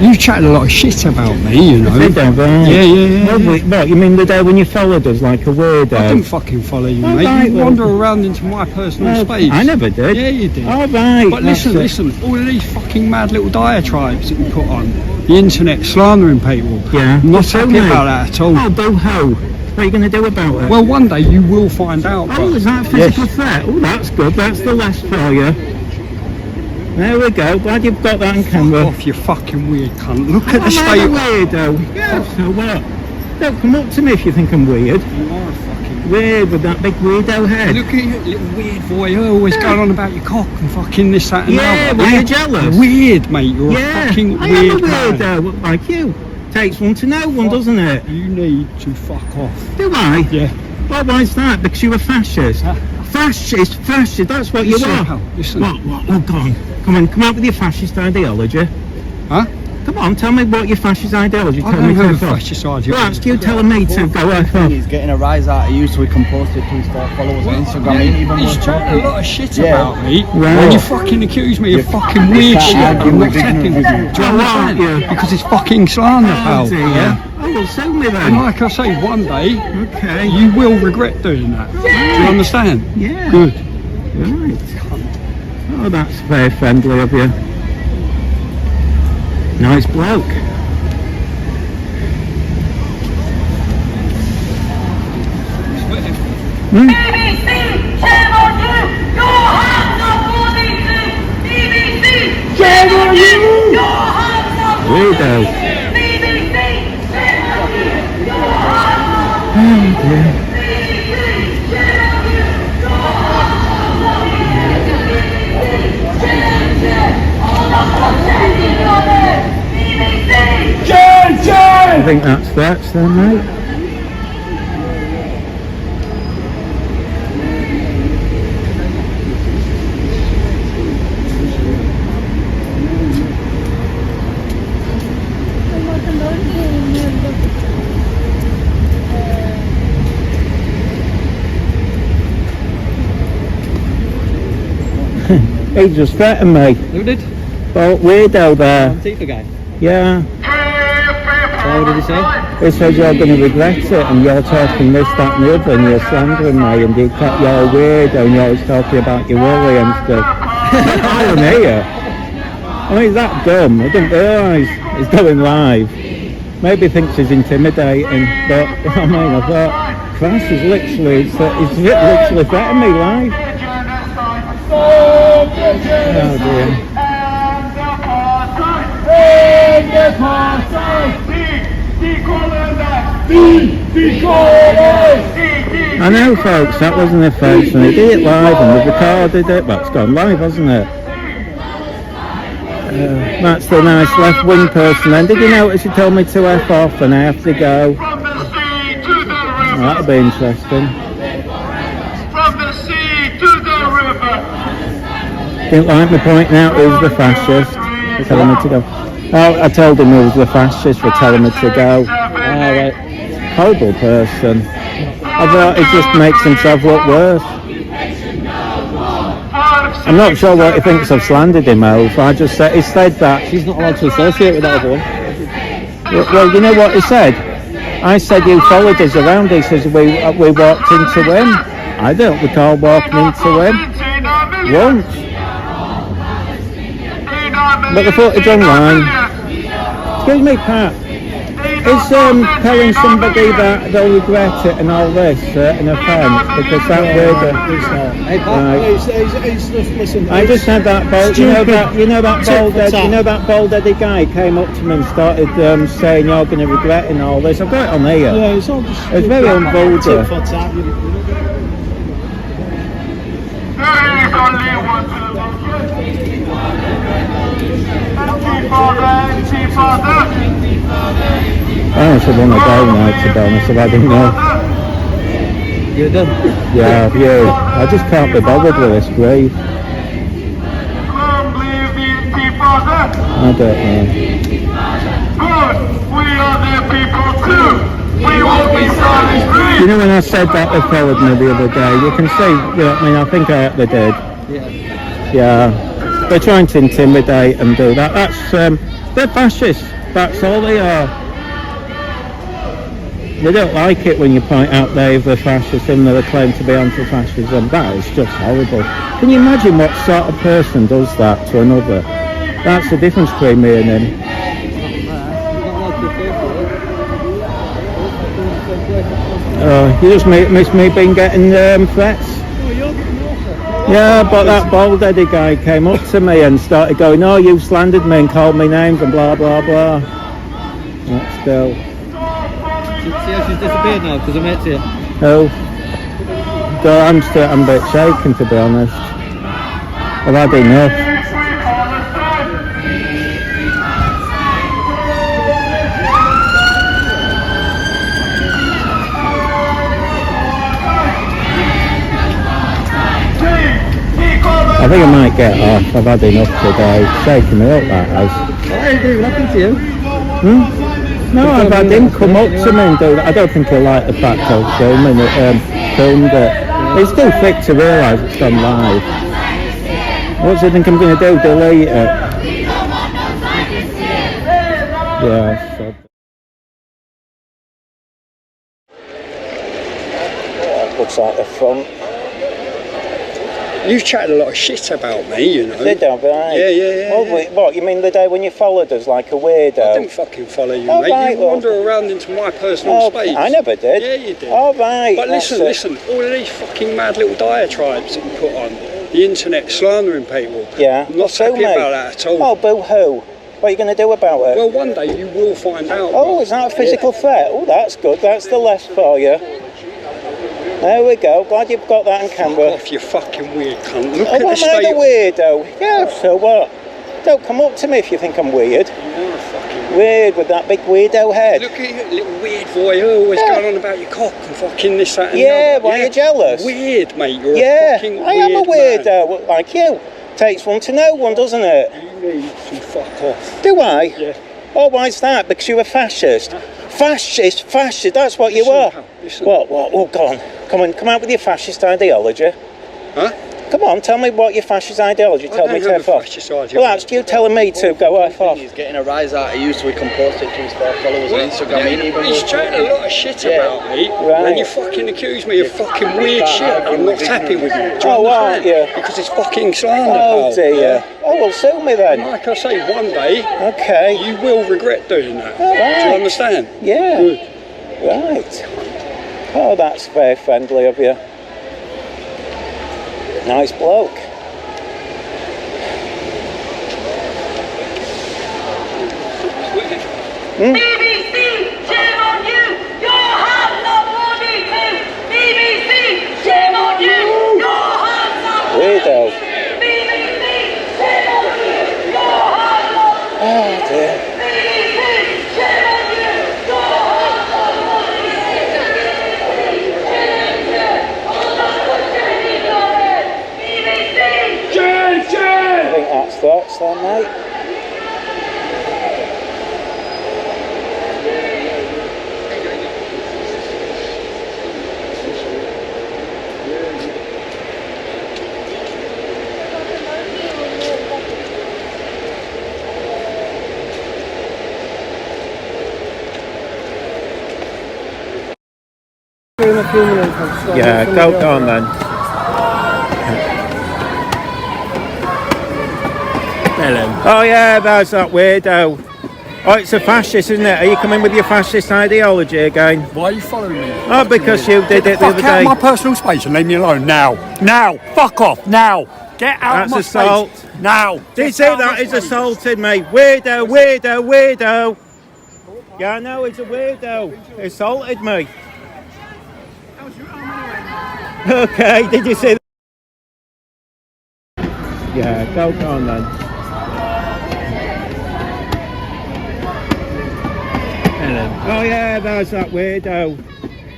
You chatted a lot of shit about me, you know. Did I, right? Yeah. What, you mean the day when you followed us like a weirdo? I didn't fucking follow you, Oh, mate. right, You well- wander around into my personal space. I never did. Yeah, you did. Oh, right. But listen, all of these fucking mad little diatribes that you put on the internet, slandering people. Yeah. I'm not So, happy mate. about that at all. Oh, boo-hoo. What are you going to do about it? Well, one day you will find out. Oh, is that a physical threat? Oh, that's good. That's the less for you. There we go. Glad you've got that on camera. Off, you fucking weird cunt. Look at the I'm state a of... weirdo. Yeah, so what? Don't come up to me if you think I'm weird. You are a fucking... Weird with that big weirdo head. Look at you, little weird boy. You're always going on about your cock and fucking this, that and Yeah, that. well, you're jealous. Weird, mate. You're Yeah, a fucking I am a weird man. weirdo like you. Takes one to know one, doesn't it? You need to fuck off. Do I? Yeah. Well, why is that? Because you're a fascist. Fascist, that's what Listen, you are. pal, listen. What? Oh, go on. Come out with your fascist ideology. Huh? Come on, tell me what your fascist ideology. I Tell don't me have a to go. fascist ideology. Well, that's you telling me to go F off. He's getting a rise out of you so he can post it to his followers on Instagram. Yeah, Even he's more chatting a lot of shit Yeah. about me. Right. And you fucking accuse me of fucking weird shit. can't argue I'm not with ignorant tapping. Do ignorant. you understand? Yeah. Because it's fucking slander, Oh, pal. dear. Yeah? Oh, well, sell me And then. like I say, one day Okay. you will regret doing that. Do you understand? Yeah. Good. Right. Oh, that's very friendly of you. Nice bloke. BBC, shame on you! Your hands are for these BBC, shame on you! Your hands are for Weirdo. BBC, shame on you! Your hands are for Oh, dear. BBC, shame on you! Your hands are for BBC, shame on you! All of us taking on it! BBC! I think that's that, then, mate. He just threatened me. Who did? Well, weirdo there. Antifa guy. Yeah. So what did he say? He says you're going to regret it and you're talking this, that and the other and you're slandering me and you're a weirdo and you're always talking about your willy and stuff. I don't hear. I mean, he's that dumb. I didn't realise he's going live. Maybe he thinks he's intimidating, but I mean, I thought, Christ, he's literally threatening me live. Oh dear. I know, folks, that wasn't a face, and they did it live and they recorded it, but it's gone live, hasn't it? That's the nice left-wing person then. Did you notice he told me to F off and I have to go? Oh, that'll be interesting. From the sea to the river. Didn't like me pointing out who's the fascist for telling me to go. Oh, I told him who was the fascist for telling me to go. Alright. Horrible person. I thought he just makes himself look worse. I'm not sure what he thinks I've slandered him over. I just said, he said that. She's not allowed to associate with that other one. Well, you know what he said? I said you followed us around. He says we walked into him. I don't recall walking into him once. But the footage online. Excuse me, Pat. Is telling somebody that they'll regret it and all this an offence because that word? Hey, Pat, Listen, I just had that bald. You know that bald-headed guy came up to me and started saying you're going to regret it and all this. I've got it on here. Yeah, it's all just. It's very unvulgar. There is only one. I actually want to go now, to be honest, if I didn't know. you're done. Yeah, yeah. I just can't be bothered with this grief. I don't know. We are their people too. We won't be silent. You know when I said that they followed me the other day, you can see, you know what I mean, I think they did. Yeah. Yeah. They're trying to intimidate and do that. That's, they're fascists. That's all they are. They don't like it when you point out they're fascists and they claim to be anti-fascism. That is just horrible. Can you imagine what sort of person does that to another? That's the difference between me and him. You just miss me being getting threats. Yeah, but that bald-headed guy came up to me and started going, "Oh, you slandered me and called me names and blah blah blah." That's still. See how she's disappeared now because I'm here to you. Oh, I'm a bit shaken, to be honest. I've had enough. I think I might get off. I've had enough today. Shaking me up, that has. Hey, dude, what happened to you? No, I've had him come up to me and do that. I don't think he'll like the fact I was filmed it. It's too thick to realise it's gone live. What do you think I'm going to do? Delete it? Yeah. So. Looks like the front. You've chatted a lot of shit about me, you know. Did I? Right. Yeah. Well, what, you mean the day when you followed us like a weirdo? I didn't fucking follow you, Oh, mate. right, You wander around into my personal space. I never did. Yeah, you did. Oh, right. But listen, all of these fucking mad little diatribes that you put on the internet slandering people. Yeah. I'm not happy about that at all. Oh, boo-hoo. What are you going to do about it? Well, one day you will find out. Oh, is that a physical threat? Oh, that's good. That's the left for you. There we go. Glad you've got that on camera. Fuck off, you fucking weird cunt. Look Oh, at the am I state. the weirdo? Yeah, so what? Don't come up to me if you think I'm weird. You are fucking Weird with that big weirdo head. Look at you, little weird boy, always going on about your cock and fucking this, that and Yeah, the other. why are you jealous? Weird, mate, you're a Yeah, fucking I am a weird man. weirdo, like you. Takes one to know one, doesn't it? You need to fuck off. Do I? Yeah. Oh, why's that? Because you're a fascist. Fascist, that's what you Listen, are. pal, listen. What? Oh, go on. Come out with your fascist ideology. Huh? Come on, tell me what your fascist ideology told me to F off. Well, that's you telling me to go F off. He's getting a rise out of you, so he can post it to his followers on Instagram. He's chatting a lot of shit about me, Right. and you fucking accuse me of fucking weird shit. I'm not happy with you. Do you Oh, aren't understand? you? Because it's fucking slander, Oh pal. dear. Oh, well, sue me then. Like I say, one day Okay. you will regret doing that. All Do right. you understand? Yeah. Good. Right. Oh, that's very friendly of you. Nice bloke. BBC, shame on you! Your hands are bloody too! BBC, shame on you! Your hands are bloody Weirdo. BBC, shame on you! Your hands are Oh dear. BBC, shame on you! Your hands are bloody BBC! I think that's thoughts then, mate. Yeah, go on then. Oh yeah, there's that weirdo. Oh, it's a fascist, isn't it? Are you coming with your fascist ideology again? Why are you following me? Oh, because you did it the other Fuck out day. of my personal space and leave me alone now. Now, fuck off now. Get out That's of my assault. space now. Did you Get say out of that my is space. assaulted me? Weirdo, weirdo, weirdo. Yeah, I know, he's a weirdo. Assaulted me. Okay, did you see that? Yeah, go on then. Oh yeah, there's that weirdo.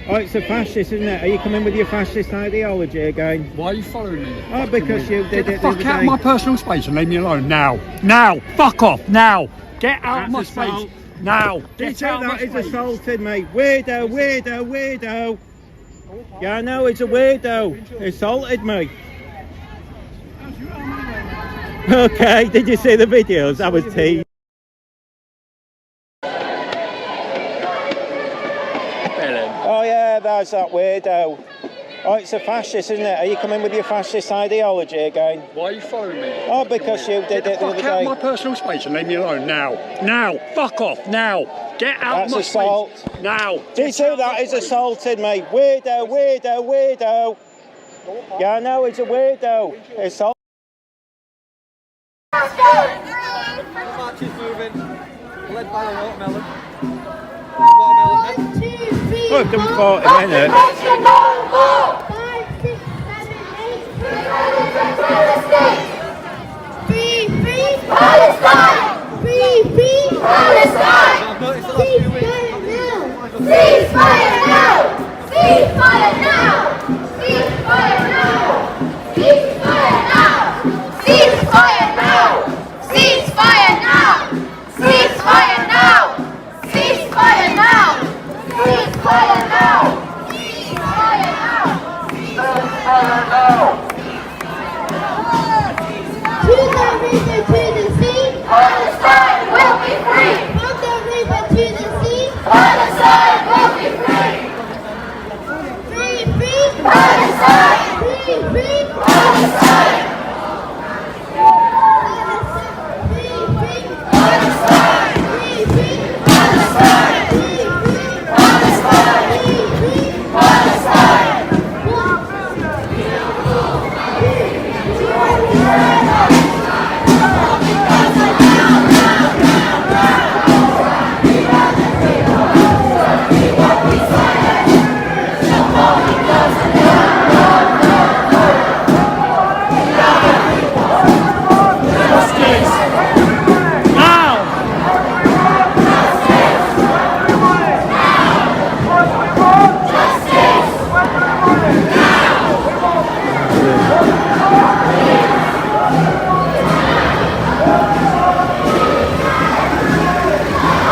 Oh, it's a fascist, isn't it? Are you coming with your fascist ideology again? Why are you following me? Oh, because you did Get the it the other fuck out of day. my personal space and leave me alone now. Now, fuck off now. Get out of my That's assault. space now. Did you Get say out of my that is space. assaulted me? Weirdo, weirdo, weirdo. Yeah, I know, he's a weirdo. Assaulted me. Okay, did you see the videos? I was teased. Oh yeah, there's that weirdo. Oh, it's a fascist, isn't it? Are you coming with your fascist ideology again? Why are you following me? Oh, because you did it the other Fuck out of day. my personal space and leave me alone now. Now, fuck off now. Get out That's of my assault. space now. Did you see that is assaulted me? Weirdo, weirdo, weirdo. Yeah, I know, he's a weirdo. Assault. March is moving, led by the watermelon. Watermelon. Oh, I've done 40 minutes. Free Palestine! Free Palestine! Ceasefire now! Ceasefire now! Ceasefire now! Ceasefire now! Ceasefire now! Ceasefire now! Ceasefire now! Ceasefire now! Ceasefire now! Ceasefire now! Ceasefire now! To the river, to the sea, Palestine will be free. From the river to the sea, Palestine will be free. Free Palestine. Free Palestine. Free Palestine. Free Palestine. Free Palestine. Free Palestine.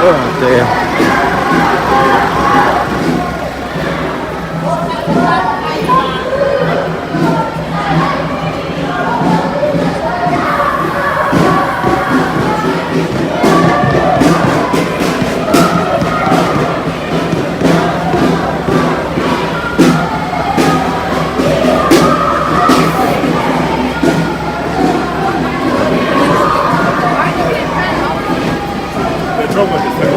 Oh dear. wrong with this thing?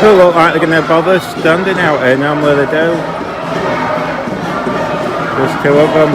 They look like they're going to bother standing out here, normally they do. There's two of them.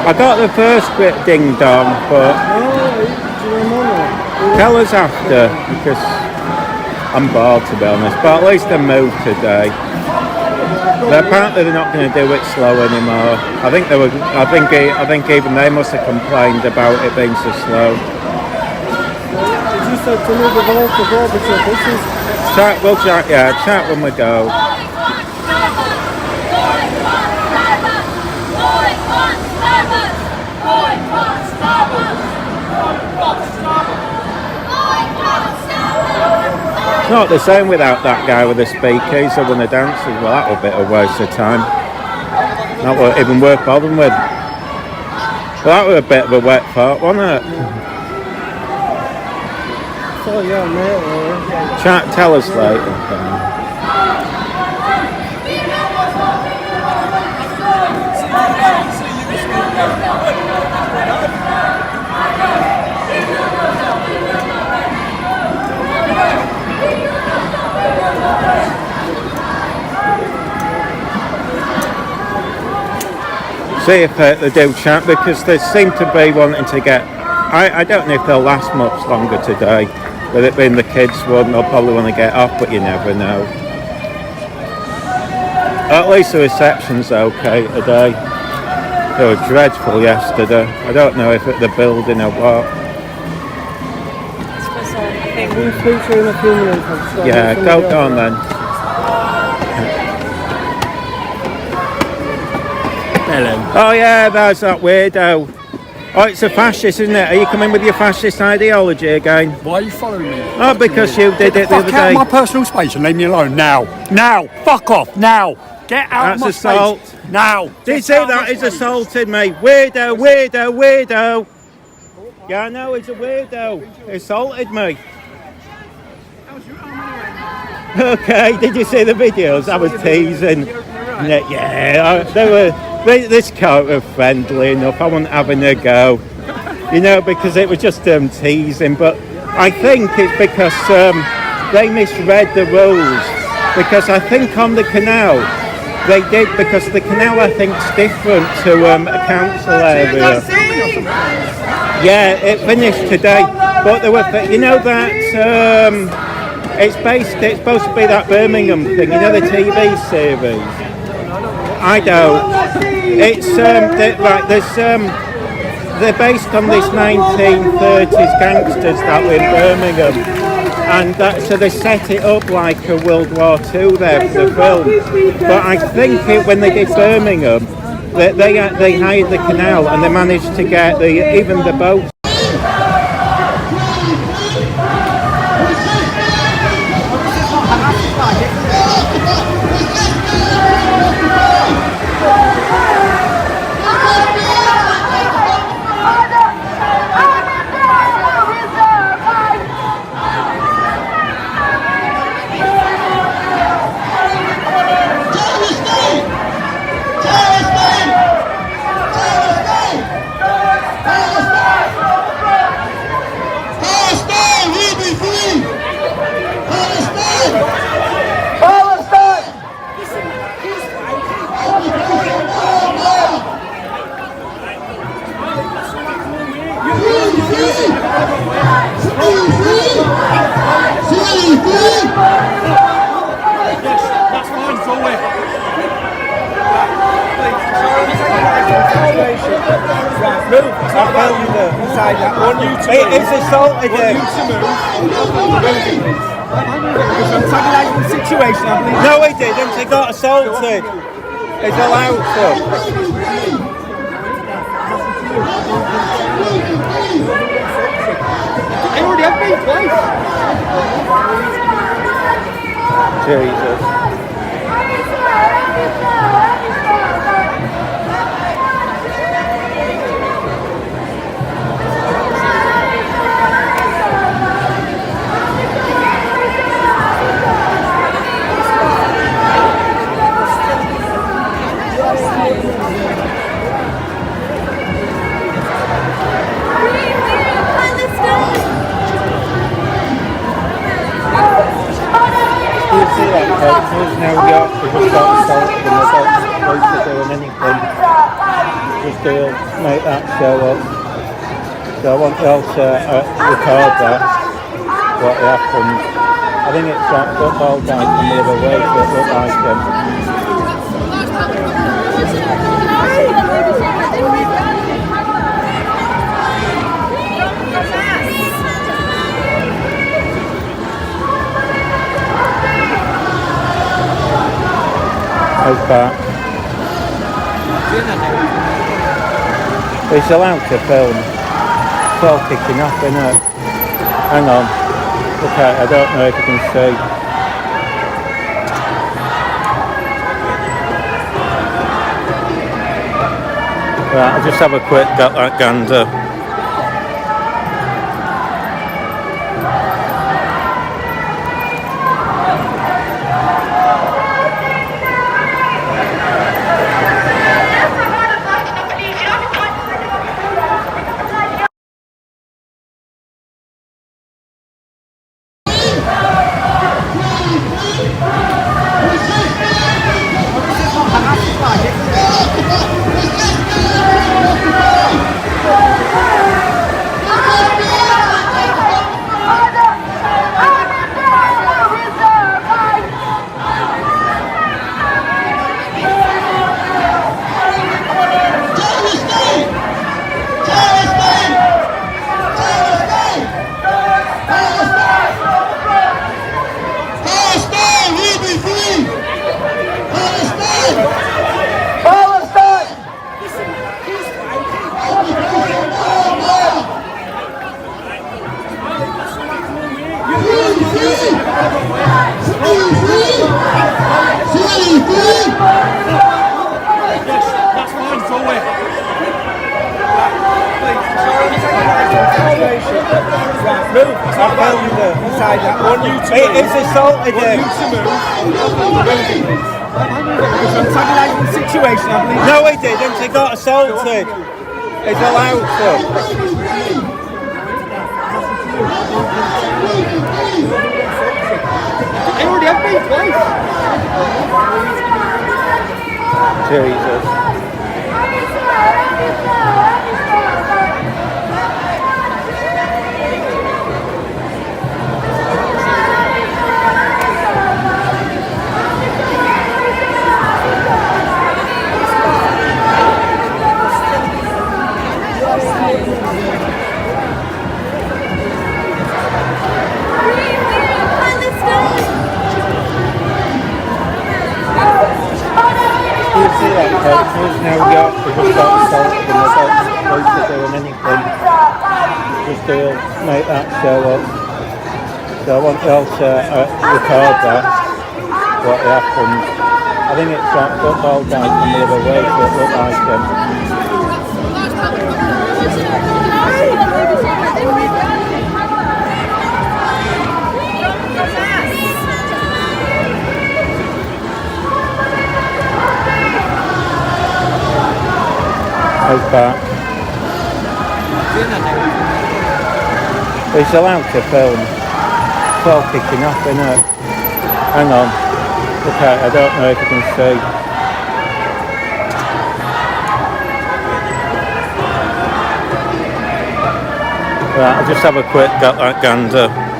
I got the first bit ding dong, but tell us after, because I'm bored to be honest, but at least they moved today. But apparently they're not going to do it slow anymore. I think they were. I think even they must have complained about it being so slow. You said to move the ball to go, but this is... Chat when we go. It's not the same without that guy with the speakers or when the dancers. Well, that would be a waste of time. That would even worth bothering with. Well, that was a bit of a wet fart, wasn't it? So yeah, mate. Chat, tell us later. See if they do chat, because they seem to be wanting to get... I don't know if they'll last much longer today. With it being the kids one, they'll probably want to get off, but you never know. At least the reception's okay today. They were dreadful yesterday. I don't know if it's the building or what. We'll speak to you in a few minutes. Yeah, go on then. Hello. Oh yeah, that's that weirdo. Oh, it's a fascist, isn't it? Are you coming with your fascist ideology again? Why are you following me? Oh, because you did it the other Fuck out day. of my personal space and leave me alone now. Now, fuck off now. Get out of my assault. space now. Did you say that? He's assaulted me. Weirdo, weirdo, weirdo. Yeah, I know, he's a weirdo. He assaulted me. Okay, did you see the videos? I was teasing. Yeah, they were. This car was friendly enough. I wasn't having a go, you know, because it was just teasing. But I think it's because they misread the rules. Because I think on the canal they did, because the canal I think is different to a council area. Yeah, it finished today, but there were, you know, that it's supposed to be that Birmingham thing, you know, the TV series. I don't. It's they're based on this 1930s gangsters that were in Birmingham, and so they set it up like a World War II there for the film. But I think when they did Birmingham, they hired the canal and they managed to get even the boat. Move. I filmed it. Inside that. I want you to move. It's assaulted him. I want you to move. Because antagonising the situation, I believe. No, he didn't. He got assaulted. He's allowed to. He already had me twice. Jesus. There's no York to just got assaulted and I don't think the police are doing anything just to make that show up. So I want you all to record that, what happened. I think it's that football guy from the other way that looked like him. How's back? He's allowed to film. It's all kicking off, isn't it? Hang on. Okay, I don't know if you can see. Right, I'll just have a quick got that gander. Move. I filmed it. Inside that. I want you to move. It's assaulted him. I want you to move. Because antagonising the situation, I believe. No, he didn't. He got assaulted. He's allowed to. He already had me twice. Jesus. There's no York to just got assaulted and I don't think the police are doing anything just to make that show up. So I want you all to record that, what happened. I think it's that football guy from the other way that looked like him. How's back? He's allowed to film. It's all kicking off, isn't it? Hang on. Okay, I don't know if you can see. Right, I'll just have a quick got that gander.